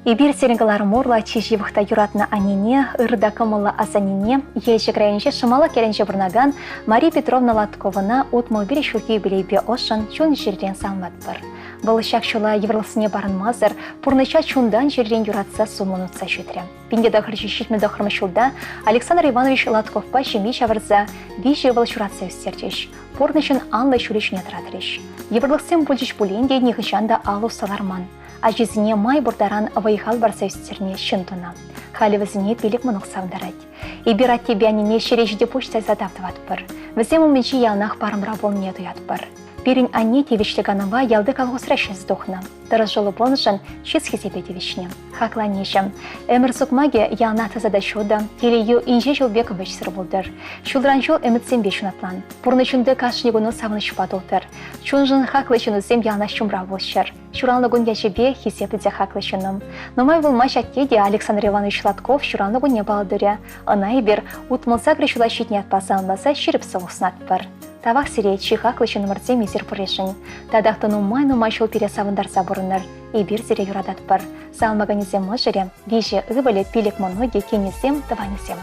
Ибир серенгалар морла чиживахта юратна анине, ырда кымылла азанине, ежеграйынче шымала керенче бурнаган Мария Петровна Латкована утмобири шулки юбилейбе ошын чун жиррен салмат бір. Бұл шак шула еврлысыне барын мазыр, пурныча чундан жиррен юратса сумынутса шүтірі. Пиндеда хырчишитме дохырмы шулда Александр Иванович Латковпа жеми шавырза вижі бұл шуратса үстерчеш. Пурнычын анлай шулешіне тратырыш. Еврлысым бүлчіш бұлінде нехышанда алу саларман. Ажизіне май бурдаран вайхал барса үстерне шынтуна. Халі візіне пелік мұнық савдарад. Ибират тебе анине шережде почта задавдыват бір. Візем умечи ялнах парымра болне дуят бір. Перін анне тевіштіганова ялды калғысыра шыз дұхна. Дырыз жолы болнышын шыз хезебе тевішне. Хакланешім. Әмір сұқмаге ялна тазада шода, телею инже жылбек вэчсір болдыр. Шулдран жол әмітсен бешунатлан. Пурнышынды кашнегуны савыныш падылтыр. Чунжын хаклышыны зем ялна шумра болшыр. Шуранлығын яжебе хезебіде хаклышыным. Номай болма шаттеде Александр Иванович Латков шуранлығын не балдыря. Ынай бір утмылса грешула шетне атпасан баса шеріп сылғыснат бір. Тавақ сире чиха клычын мырзе мизер пырешін. Тадақтыну май шол пересавындар сабырыныр. Ибир зире юрадат бар. Салмаганезем mëжыре, виже ывыле пилек моноге кенесем таванесем.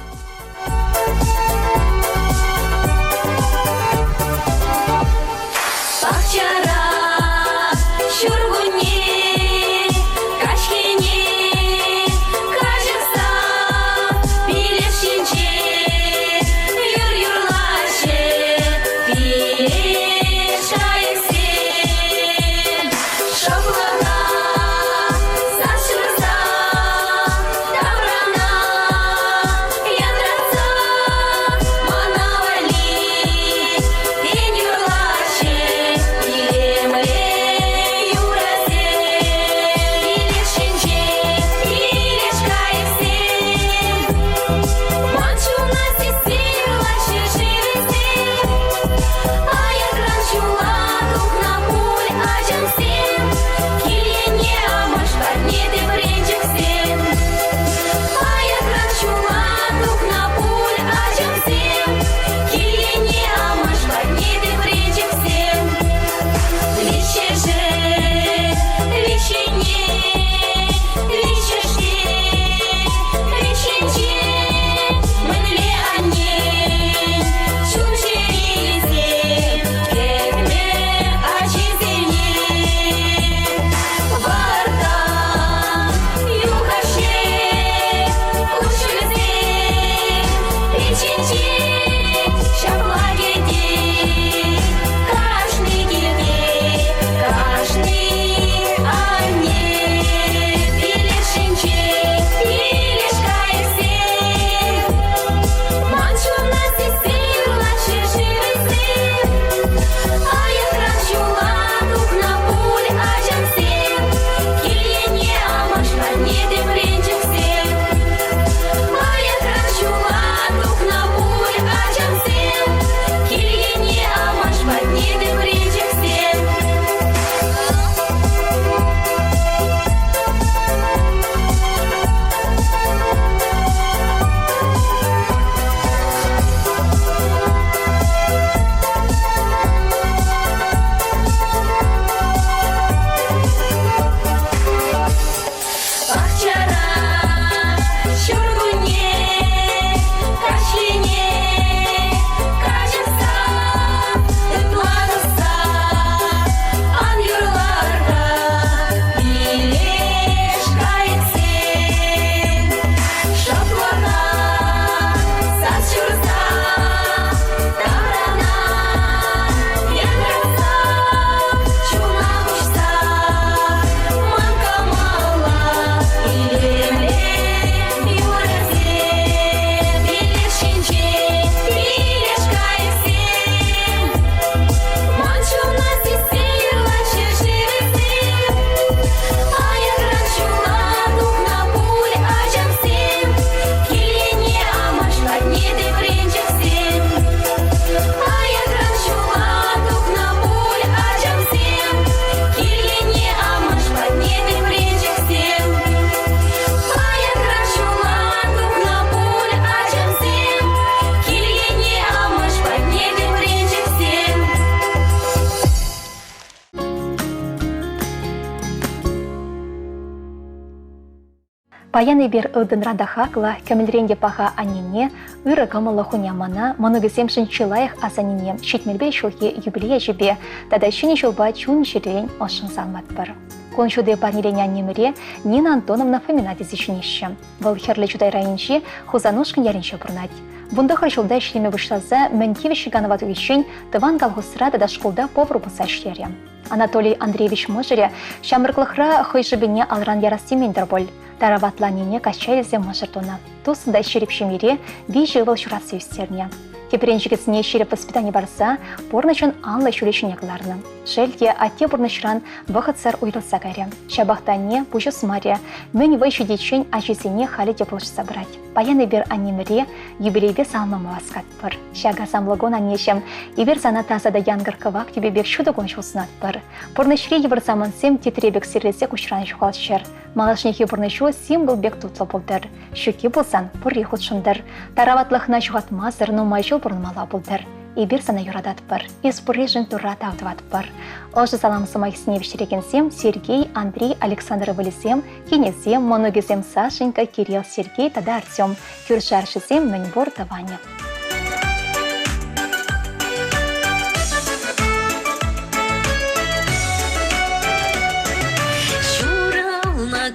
Паяны бер ылдын радахакла, кәмілренге паха анине, ыры камылы хунямана, манугызем шынчылайық асанине, шетмелбе шылхи юбилея жібе, тада шыне жылба чун жирен ошын салмат бір. Коншуды парниленя немере Нина Антоновна Фомина дезішінеші. Бұл херлі жудай райынши хузанушкын ярыншы бұрнать. Бұндықыр жылда ішлеме бұшлаза Мәнкевич Ганават үшін тыван калғысыра да школда повар бұса ішлері. Анатолий Андреевич Мыжыре шамырқлықра хыйшыбіне алран ярастемендір бол. Тараватланине качайлізе Мыжыртона. Тусында шеріп шемере бей жылыл жұрасы үстеріне. Кепереншігісіне шеріп воспитание барса, борнышын анлы шүлешіне қыларны. Шелге ате борнышран вақытсар уйрылса кәрі. Шабақтане бұжыс маре, мөн вайшы дечен ажесіне халі деплышса брать. Паяны бер анемере юбилейбе салмамы васкат бір. Шага самлығон анешем, ебер сана тазада янгыр кывак тебебек шудығын шулсынат бір. Борнышре евір замансем тетребек серлесе күшран жуғалшыр. Малашнехи борнышу символ бек тутлы болдыр. Шүке болсан бұрри құтшындыр. Тараватлықна жуғатмазыр, но майжыл бұрынмала болдыр. Ибір сана юрадат бір. Испурежін тұра тағдыват бір. Олжы саламсы майксіневіштерекенсем Сергей, Андрей, Александр Валисем, Кенезем, Моногезем Сашенька, Кирилл, Сергей, тада Артем, Кюршаршызем, Мэньбор, Таваня.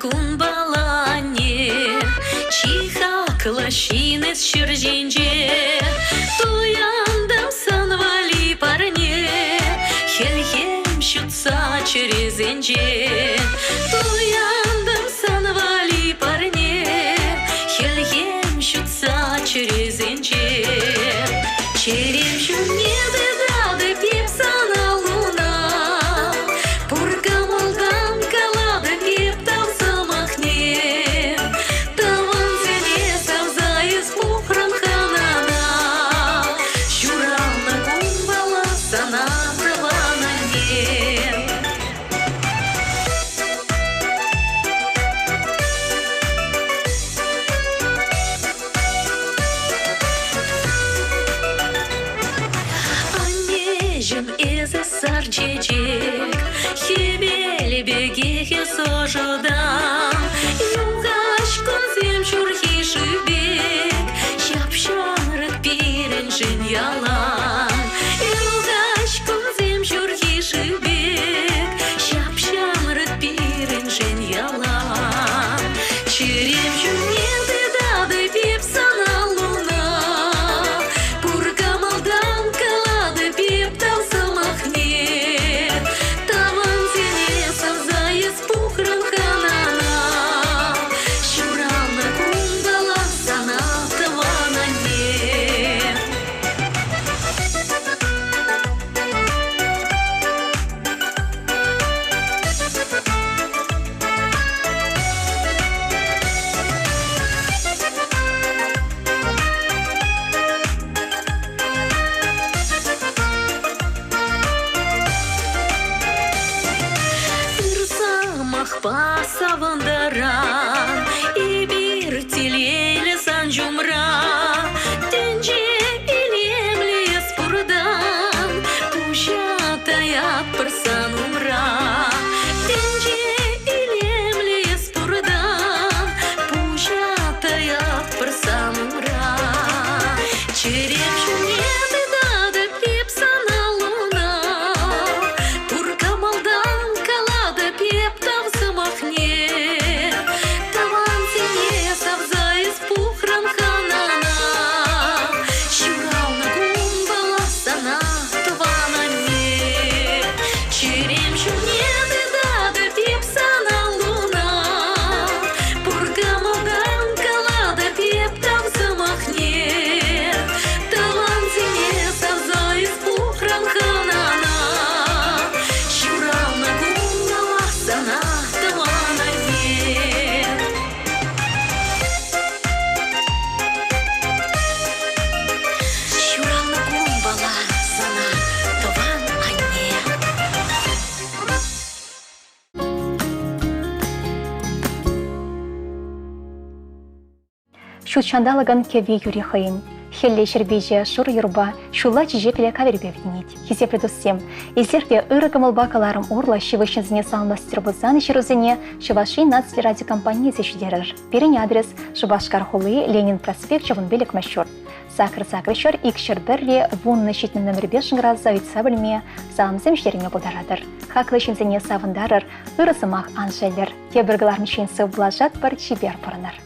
Кумбалане, чиха клашинес шырженже, туяндам санвали парне, хельхем шутса через энже, туяндам санвали парне, хельхем шутса через энже, черем шурне дедады пипсана луна, пурка молдам калада пиптам. Сарчечек, хебели бегехе сожодам, югашкон зем чурхи шибек, шапшарык пирен жин ялан, югашкон зем чурхи шибек, шапшарык пирен жин ялан, черем чурнеды дады пипсана луна, пурка малдан калады пиптам. Пасавандаран и бир телейле санжумра, тенже илемле спурдан, пушатая парсан умра, тенже илемле спурдан, пушатая парсан умра, череп шумеды дады пипсана луна, пурка малдан калада пепта. Шучандалаган кеви юри хыйын. Шелле шербеже шур юрба, шула чиже пеле кавербе вденет. Хизе предусем. Изерпе ыры кымылбакаларым урла шивышын зіне салмастер бұзаны шерузіне Шиваши нацли радиокомпания зешдерір. Перен адрес Шубашкар хулы Ленин проспект Жавын белек мәшур. Сакыр шор икшер бірре вунны шитнің нөмір 5 граза үйтса білме залымзем жеріне бұдарадыр. Хаклы шынзіне савындарыр, ырысымақ аншайлер. Тебіргілар мүшен сывлажат бір чибер бұрыныр.